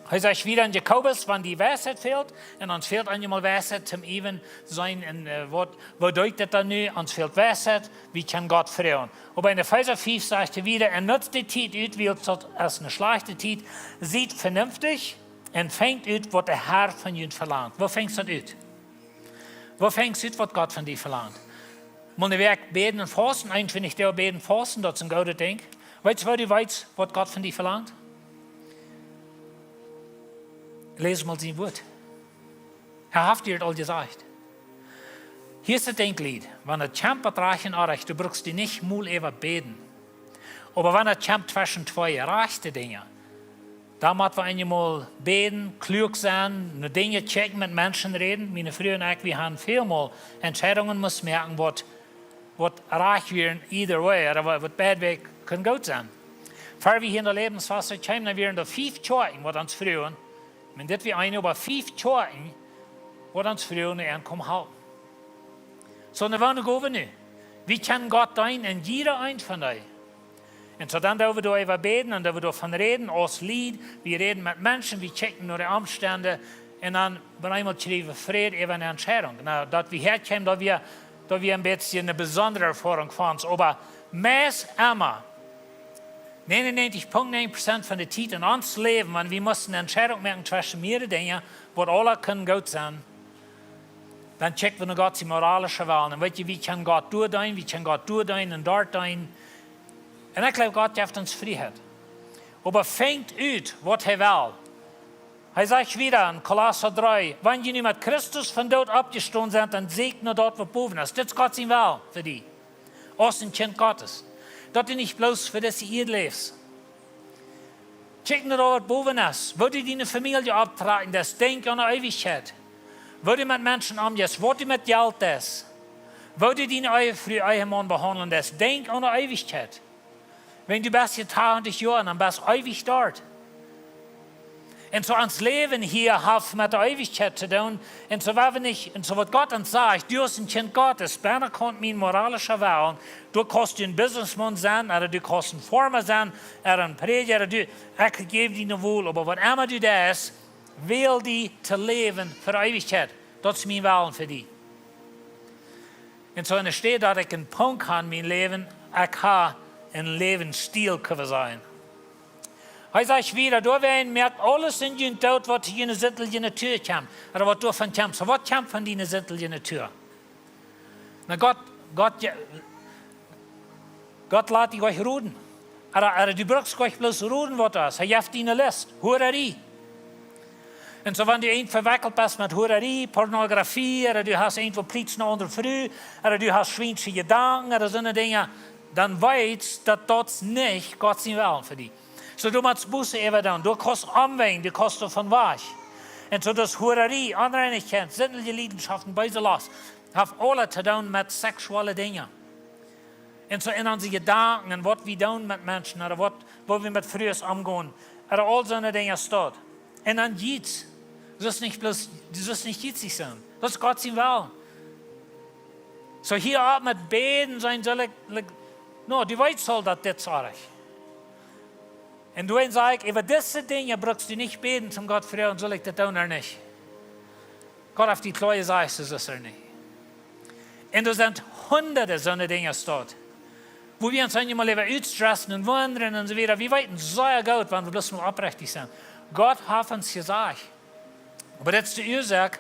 Er sagt wieder in Jakobus, wenn die Weisheit fehlt, und uns fehlt einmal Weisheit zum Even sein, und was bedeutet das nun? Uns fehlt Weisheit, wie kann Gott freuen? Aber in Epheser 5 sagt er wieder, er nutzt die Zeit aus, wie als eine schlechte Zeit, sieht vernünftig und fängt aus, was der Herr von ihnen verlangt. Wo fängst du das aus? Wo fängst du aus, was Gott von dir verlangt? Man werkt beten und fasten, eigentlich wenn ich der beten und fasten, das ist ein gutes Ding. Weißt du, was Gott von dir verlangt? Lees mal sein Wort. Er hat dir das all gesagt. Hier ist das Denklied. Wenn ein Champ betrachten erreicht, du brauchst die nicht mal eben beten. Aber wenn ein Champ zwischen zwei rechte Dinge, da muss wir einmal beten, klug sein, eine Dinge checken, mit Menschen reden. Meine Frau und ich, wir haben vielmal Entscheidungen müssen merken, was reich werden, either way, oder was bad way kann gut sein. Vor wir hier in der Lebensphase kommen, dann werden da 5 Zeiten, was uns früher, men det vi eine über 5 Zeiten, was uns früher ankommen halten. So, dann wollen wir nu. Wie kann Gott dein in jeder ein von euch? Und so dann dürfen wir über beten und dürfen wir davon reden, als Lied. Wir reden mit Menschen, wir checken nur die Umstände und dann einmal schreiben wir Friede, eben eine Entscheidung. Na, dass wir herkommen, da wir ein bisschen eine besondere Erfahrung von uns. Aber meist immer, 99,9% von der Zeit in uns Leben, wenn wir müssen eine Entscheidung machen zwischen mehreren Dingen, wo alle können gut sein, dann checken wir noch Gott die moralische Willen. Und weißt du, wie kann Gott durchdehen, wie kann Gott durchdehen und dort dehen. Und ich glaube, Gott gibt uns Freiheit. Aber fängt ut, was er will. Er sagt wieder in Kolosser 3, wenn ihr nicht mit Christus von dort abgestanden sind, dann seht nur dort, was boven ist. Das ist Gott sein Will für die. Als ein Kind Gottes. Dat du nicht bloß für das ihr lebst. Check nur, was boven ist. Wo du deine Familie abtragen, das Denk an der Ewigkeit. Wo du mit Menschen umgehst, wo du mit Geld ist. Wo du deine Frau, euren Mann behandeln, das Denk an der Ewigkeit. Wenn du bist hier 20 Jahre, dann bist du ewig dort. Und so ans Leben hier hat mit der Ewigkeit zu tun. Und so was Gott uns sagt, du bist ein Kind Gottes, keiner kommt mit moralischer Wahl. Du kannst ein Businessman sein, oder du kannst ein Farmer sein, oder ein Prediger, ich gebe dir eine Wohl, aber was immer du da ist, wähl die zu leben für Ewigkeit. Das ist mein Wahl für dich. Und so in der steht, dass ich einen Punkt habe, mein Leben, ich kann ein Lebensstil sein. Hij sagt wieder, du merkt alles in je dood wat hier in de in de Tür kommt. Oder was du von kommst. So was kommt von die Zittel in de Tür? Na Gott lässt dich euch ruden. Oder du brauchst euch bloß ruden, was das. Er gibt dir eine List. Hurerei. Und so wenn du ein verwickelt bist mit Hurerei, Pornografie, oder du hast irgendwo Plitzen unter Früh, oder du hast schwindliche Gedanken, oder so eine Dinge, dann weißt du, dass das nicht Gott sein Willen für dich. So du musst Buße eben dann. Du kannst umwenden, du kannst davon weg. Und so das Hurerei, Unreinigkeit, sinnliche Leidenschaften, böse Lust, hat alle zu tun mit sexuellen Dingen. Und so in unsere Gedanken, und was wir tun mit Menschen, oder wo wir mit Frühes umgehen, oder all so eine Dinge steht. Und dann geht's. Du sollst nicht jitzig sein. Das ist Gott sein Willen. So hier auch mit Beten sein soll no, die weiß soll, dass das sage ich. Und du sagst, über diese Dinge brauchst du nicht beten zum Gott für und soll ich das tun oder nicht. Gott auf die Kleue sagt, das ist er nicht. Und da sind hunderte so eine Dinge dort, wo wir uns einmal lieber ausstressen und wundern und so weiter. Wir weiten sehr gut, wenn wir bloß mal aufrichtig sind. Gott hat uns gesagt. Aber das ist die Ursache,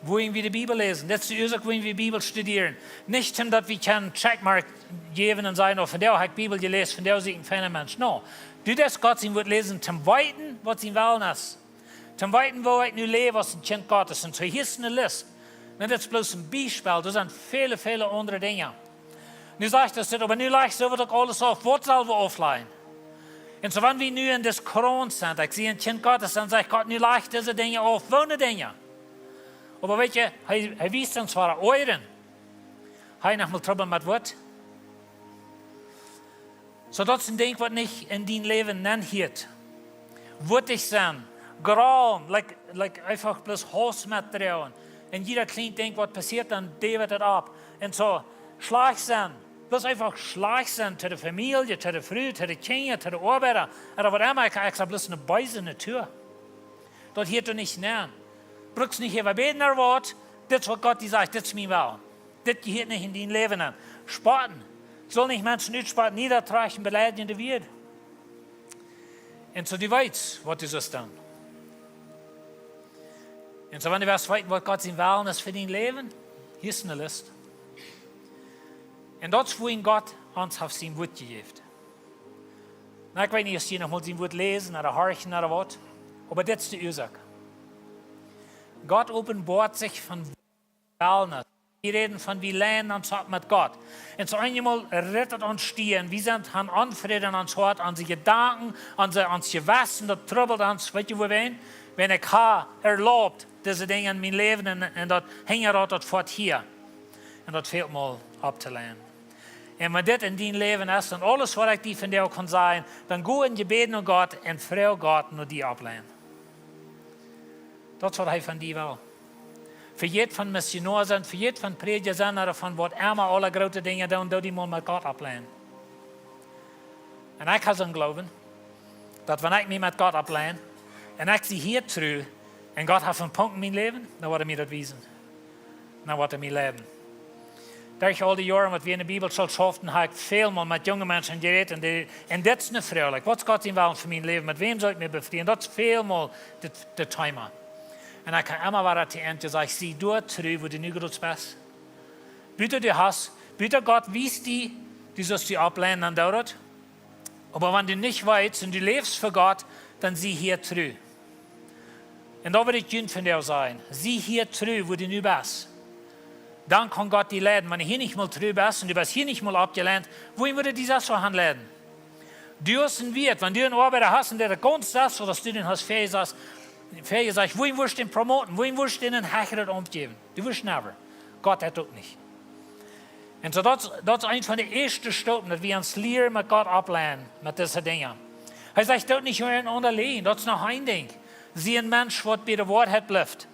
wohin wir die Bibel lesen. Das ist die Ursache, wohin wir die Bibel studieren. Nicht, dass wir einen Checkmark geben und sagen, oh, von der habe ich die Bibel gelesen, von der sehe ich keinen Mensch. No. Du das Gott sein wird lesen, zum Weiten, was sein Willen ist. Zum Weiten, wo ich nun lebe, was ein Kind Gottes. Und so hier ist eine Liste. Und das ist bloß ein Beispiel. Das sind viele, viele andere Dinge. Nu sagt das, aber nu leicht so wird auch alles auf. Was soll wir aufleihen? Und so wenn wir nu in das Kron sind, ich sehe ein Kind Gottes, dann sagt Gott, nu leicht diese Dinge auf. Wohne Dinge. Aber weet je, hij wies uns zwar euren. Hij noch mal Trouble mit was? So dat is een ding wat nicht in dein Leben nennt. Wird ich sein, Grauen, like einfach bloß Hausmaterial. Und jeder kleine Ding, was passiert, dann devet es ab. Und so, schlag sein, bloß einfach schlag sein zu der Familie, zu der Frau, zu den Kindern, zu den Arbeiter. Oder was immer, ich sage bloß eine Beise in der Tür. Dort hier du nicht nähern. Brauchst nicht über beten oder Wort, das ist was Gott dir sagt, das ist mein Willen. Das gehört nicht in dein Leben an. Spaten. Soll nicht Menschen ausspaten, niedertragen, beleidigen, die wird. Und so die weiß, was ist das dann? Und so wenn du weißt, was Gott sein Willen ist für dein Leben, hier ist eine Liste. Und das ist, wohin Gott uns auf sein Wort gegeben. Na, ich weiß nicht, ob ihr noch mal sein Wort lesen oder horchen oder was, aber das ist die Ursache. Gott offenbart sich von Willen. Wir reden von, wie lernen uns mit Gott. Und so einmal rettet uns stehen. Wir sind an Anfrieden ans Hort, an die Gedanken, an das Gewissen, das trubbelt uns. Weißt du, wenn ich erlaubt, diese Dinge in mein Leben, und das hängt dort fort hier. Und das fehlt mal abzulernen. Und wenn das in dein Leben ist, und alles, was ich dir von dir kann sagen, dann geh in Gebeten an Gott und freu Gott nur die ablehnen. Das ist, was er von dir will. Für jeden von Missionar sind, für jeden von Prediger sind, oder von was immer alle große Dinge tun, die mal mit Gott ablehnen. Und ich habe so einen Glauben, dass wenn ich mich mit Gott ablehne, und ich sie hier true, und Gott hat einen Punkt in meinem Leben, dann wird er mir das wiesen. Dann wird er mir leben. Durch all die Jahre, was wir in der Bibel schon schaffen, habe ich viel mal mit jungen Menschen geredet, und das ist nicht fröhlich. Was Gott sein Willen für mein Leben, mit wem soll ich mich befrieden? Das ist viel mal das Thema. Und ich kann immer wieder zu Ende sagen, sieh du treu, wo du nicht gut bist. Bitte du hast, bitte Gott, wies die, du sollst die ablehnen an dort. Aber wenn du nicht weißt und du lebst für Gott, dann sieh hier treu. Und da würde ich Jünd von dir sein. Sieh hier treu, wo du nicht bist. Dann kann Gott dich leiden. Wenn du hier nicht mal treu bist und du bist hier nicht mal abgelehnt, wohin würde dieser so leiden? Du hast einen Wirt, wenn du einen Arbeiter hast und der ganz das, was du den hast, fähig sagst, wohin wirst du den promoten, wohin wirst du den Hecherer umgeben? Du wirst never. Gott hat auch nicht. En so dat is een van de eerste stappen, dat we ons leren met God opleiden, met deze dingen. Hij zegt dat niet meer onderleen, dat is nog een ding. Zie een mens wat bij de waarheid blijft.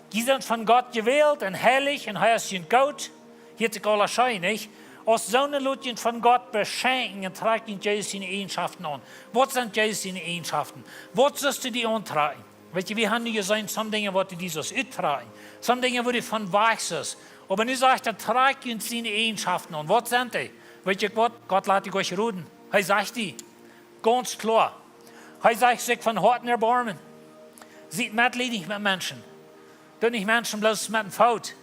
Die sind von Gott gewählt und heilig und hij is je goud. Hier ist alles scheinig. Als zo'n Leute von Gott beschenken und tragen Jezus seine Eigenschaften an. Was sind Jezus seine Eigenschaften? Was sollst du die antragen? Weet je, wir haben nu gezegd, sommige dingen wat die Jesus uittragen. Sommige dingen wo die von wachsen. Aber nu sagt er, tragt uns seine Eigenschaften an. Was sind die? Weet je wat? Gott lässt dich euch reden. Er sagt die. Ganz klar. Er sagt sich von Herzen erbarmen. Sieht mitleidig mit Menschen. Doe nicht Menschen bloß mit dem Fout.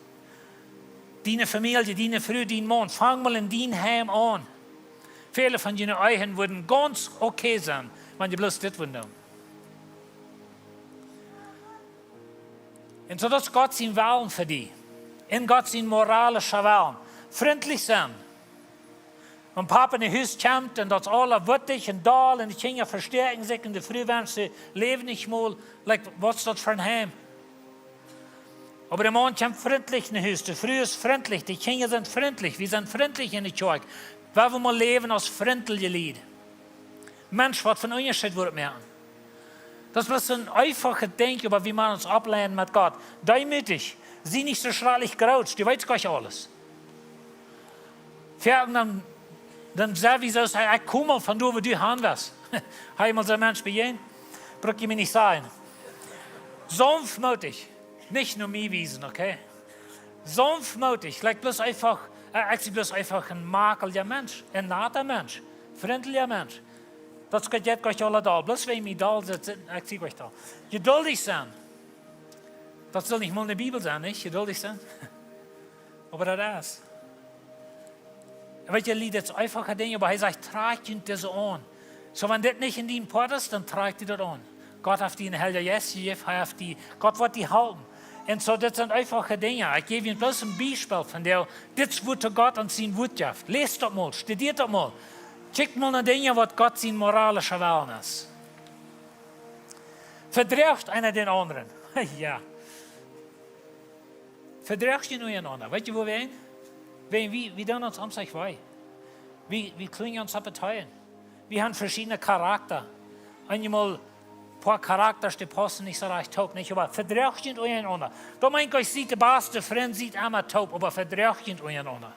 Deine Familie, deine Frau, dein Mann. Fang mal in dein Heim an. Viele von deinen Eigen würden ganz okay sein, wenn die bloß das würden. Und so das ist Gott sein Willen für dich. In Gott sein moralischer Willen. Freundlich sein. Wenn Papa in Haus kommt und das alle wüttig und da und die Kinder verstärken sich und die Früh werden sie leben nicht mal. Like, was ist das für ein Heim? Aber der Mann kommt freundlich in Haus. Die Früh ist freundlich. Die Kinder sind freundlich. Wir sind freundlich in der Kirche. Weil wir mal leben als freundliche Lied. Mensch, was von Unterschied wird merken. Das ist ein einfaches Denken, über wie man uns ableiten mit Gott. Demütig. Sieh nicht so schrecklich gerauscht. Du weißt gar nicht alles. Dann sag ich so, ich komm mal von da, wo du hin wirst. Habe ich mal so ein Mensch begehen? Braucht ihr mir nicht sagen. Sanftmütig. Nicht nur mir wiesen, okay? Sanftmütig. Like bloß einfach, bloß einfach ein makeliger Mensch. Ein netter Mensch. Freundlicher Mensch. Das geht jetzt euch alle da. Bloß wenn ich da sitze, ich sehe euch da. Geduldig sein. Das soll nicht mal in der Bibel sein, nicht? Geduldig sein. Aber das ist. Weet je, Lied, das ist einfache Dinge, aber er sagt, tragt ihn das an. So, wenn das nicht in deinem Port ist, dann tragt ihr das an. Gott hat die in Helder Yes gegeben, Gott wird die halten. Und so, das sind einfache Dinge. Ich gebe Ihnen bloß ein Beispiel von der, das wird Gott an sein Wort gibt. Lest das mal, studiert das mal. Checkt mal nach Dinge, was Gott sein moralischer Willen ist. Verdrängt einer den anderen. Ja. Verdrängt ihn einander. Weißt du, wo wir hin? Wir tun uns am sich weh. Wir klingen uns abteilen. Wir haben verschiedene Charakter. Einmal ein paar Charakter, die passen nicht so recht taub, nicht? Aber verdrängt ihn einander. Da meint euch, sieht der beste Freund, sieht einmal taub, aber verdrängt ihn einander.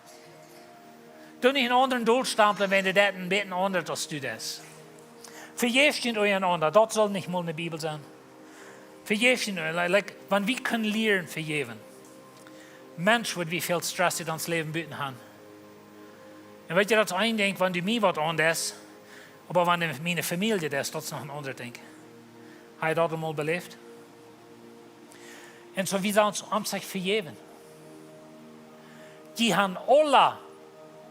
Du nicht einen anderen durchstampeln, wenn du das ein bisschen anders als du das. Vergebt ihn einander. Das soll nicht mal in der Bibel sein. Vergebt ihn einander. Like, wenn wir können lernen, vergeben. Mensch, wird wie viel Stress in ons Leben bieten haben. Und weet je, dat is één ding, wenn du mir was anders, aber wenn meine Familie das, das ist noch ein anderer Ding. Habe ich das einmal belebt? Und so, wie sollen uns am sich vergeben? Die haben alle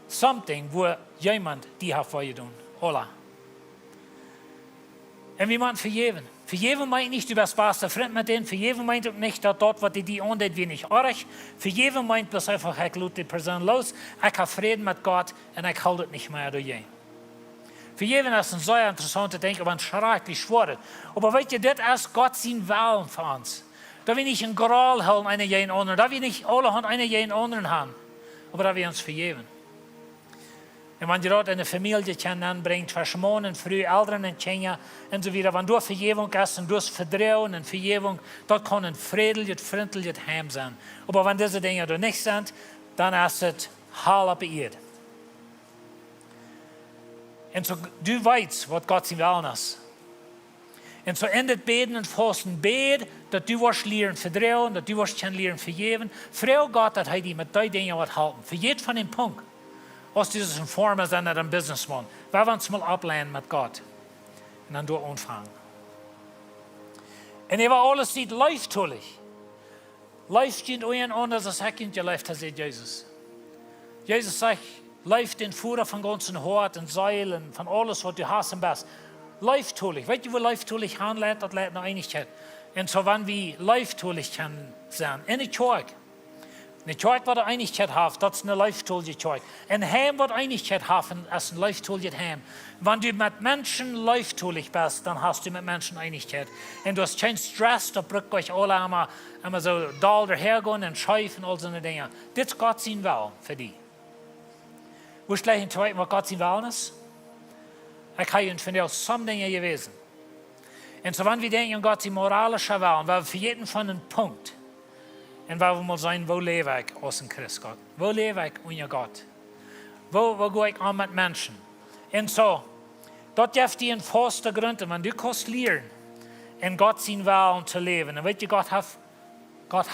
something, wo jemand die hat für tun. Alle. Und wir müssen vergeben. Vergeben meint nicht, du bist bester Freund mit denen. Vergeben meint auch nicht, dass dort, was die andet, wie nicht arg. Vergeben meint bloß einfach, ich lade die Person los, ich habe Frieden mit Gott und ich halte es nicht mehr durch ihn. Vergeben ist ein sehr interessanter Ding, aber ein schrecklich schweres. Aber weißt du, das ist Gott sein Willen für uns. Da wir nicht ein Groll haben, einer jeden anderen, da wir nicht alle Hand einer jeden anderen haben, aber da wir uns vergeben. Und wenn du dort eine Familie anbringst, zwischen Mann und Frau, Eltern und Kinder und so weiter, wenn du Vergebung hast und du hast Vertrauen und Vergebung, dort kann ein friedliches, freundliches Heim sein. Aber wenn diese Dinge da nicht sind, dann ist es halb beirrt. Und so, du weißt, was Gott sein Willen ist. Und so endet Beten und Fasten. Bet, dass du wirst lernen Vertrauen, dass du wirst lernen vergeben. Frau Gott, dass er dich mit deinen Dingen halten. Für jeden von dem Punkt. Als dieses ein Former sein oder ein Businessman. Wir wollen uns mal ablehnen mit Gott. Und dann durch anfangen. Und über alles sieht leichttulich. Läuft ihn einander, das sagt ihn, ja läuft, das ist Jesus. Jesus sagt, läuft den Führer von ganzen Hort und Seilen, von alles, was du hast und bist. Leichttulich. Weißt du, wo leichttulich handelt, das lädt noch Einigkeit. Und so, wenn wir leichttulich können sein, in der Kirche. Eine Kirche, die Einigkeit hat, das ist eine leichttuliche Kirche. Ein Heim, das Einigkeit hat, ist ein leichttuliches Heim. Wenn du mit Menschen leichttulich bist, dann hast du mit Menschen Einigkeit. Und du hast keinen Stress, da brückt euch alle immer so da dahergehen und schäufen und all so eine Dinge. Das ist Gott sein Willen für dich. Wo ist gleich in was Gott sein Willen ist? Ich habe von dir some Dinge gewesen. Und so wenn wir denken an Gott sein moralischer Willen, weil wir für jeden von einem Punkt, und weil wir mal sagen, wo lebe ich aus dem Christ Gott? Wo lebe ich ohne Gott? Wo gehe ich an mit Menschen? Und so, dort darf die in fester Gründe, wenn du kannst lernen, in Gott sein Willen zu leben, dann wird Gott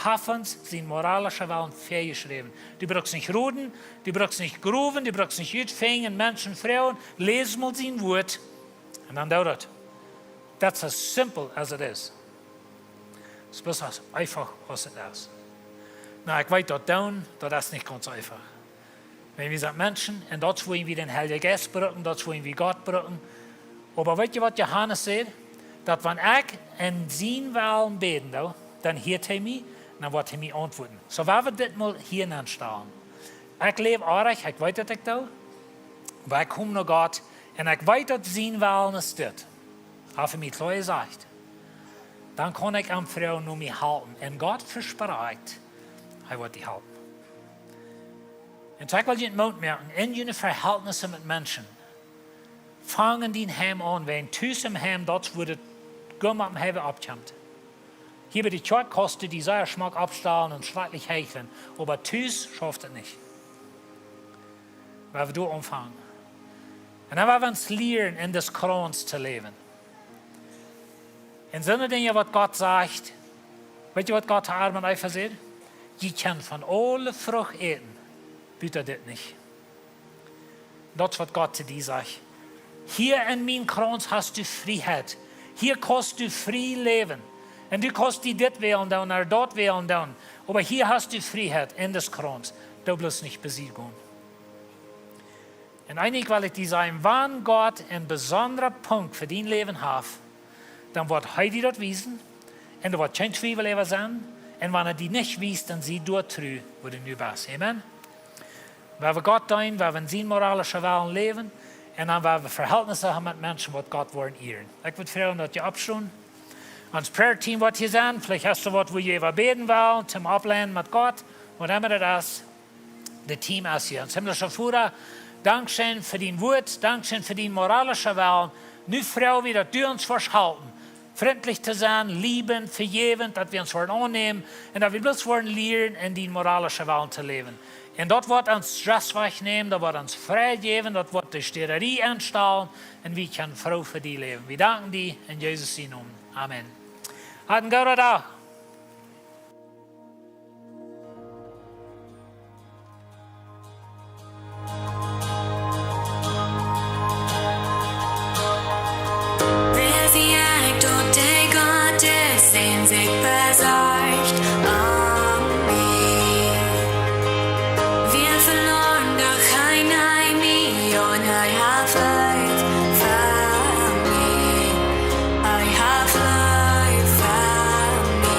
hat uns sein moralischer Willen vorgeschrieben. Du brauchst nicht ruden, du brauchst nicht gruben, du brauchst nicht utfängen, Menschen, Frauen, lesen mal sein Wort und dann dauert es. That's as simple as it is. Es ist bloß as einfach, was es ist. Na, ich weiß, dort down, das ist nicht ganz einfach. Wenn wir sind Menschen, und dort wollen wir den Heiligen Geist brauchen, dort wollen wir Gott brauchen. Aber weißt du, was Johannes sagt? Dass wenn ich in sein Willen beten, dann hört er mich, dann wird er mich antworten. So werden wir das mal hier anstellen. Ich lebe arg, ich weiß, dass ich da, aber ich komme nach Gott, und ich weiß, dass sein Willen ist das. Hat er mir klar gesagt. Dann kann ich am Frau nur mich halten. Und Gott verspricht, er wird dich halten. Und ich will dir merken, in deinen Verhältnissen mit Menschen, fangen die Heim an, wenn du im Heim dort wo das Gumm am Heim abkommt. Hier bei der Church kostet die sehr Schmack abstahlen und schrecklich hecheln, aber Tüß schafft es nicht. Weil wir da anfangen. Und dann werden wir uns lernen, in des Krons zu leben. In so einer Dinge, was Gott sagt, weißt du, was Gott Adam und Eva sagt? Je kann von alle Frucht eten, bitte das nicht. Das ist, was Gott zu dir sagt. Hier in meinem Kranz hast du Freiheit. Hier kannst du frei leben. Und du kannst die das wählen oder dort wählen. Aber hier hast du Freiheit in des Kranz. Du bloß nicht besiegen. Und eigentlich will ich dir sagen, wenn Gott einen besonderen Punkt für dein Leben hat, dann wird er dir das wissen. Und er wird kein Zweifel sein. Und wenn er die nicht wies, dann sieh du treu, wo du nu bist. Amen. Weil wir Gott dienen, weil wir in seinen moralischen Willen leben, und dann weil wir Verhältnisse haben mit Menschen, die Gott wollen ehren. Ich würde fragen, dass ihr abschauen. Ans Prayer-Team wird hier sein. Vielleicht hast du was, wo ihr beten wollt, zum Ablehnen mit Gott. Und immer das, das Team ist hier. Und himmlischer Vater, Dankeschön für dein Wort, Dankeschön für dein moralischer Willen. Nu, Frau, wie du uns verschalten. Freundlich zu sein, lieben, vergeben, dass wir uns annehmen und dass wir bloß lernen, in den moralischen Willen zu leben. Und dort wird uns Stress wegnehmen, dort wird uns frei geben, dort wird die Stererie entstehen und wir können froh für die leben. Wir danken dir in Jesus' Namen. Amen. Hat einen guten Tag. I have life found me.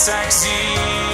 sexy.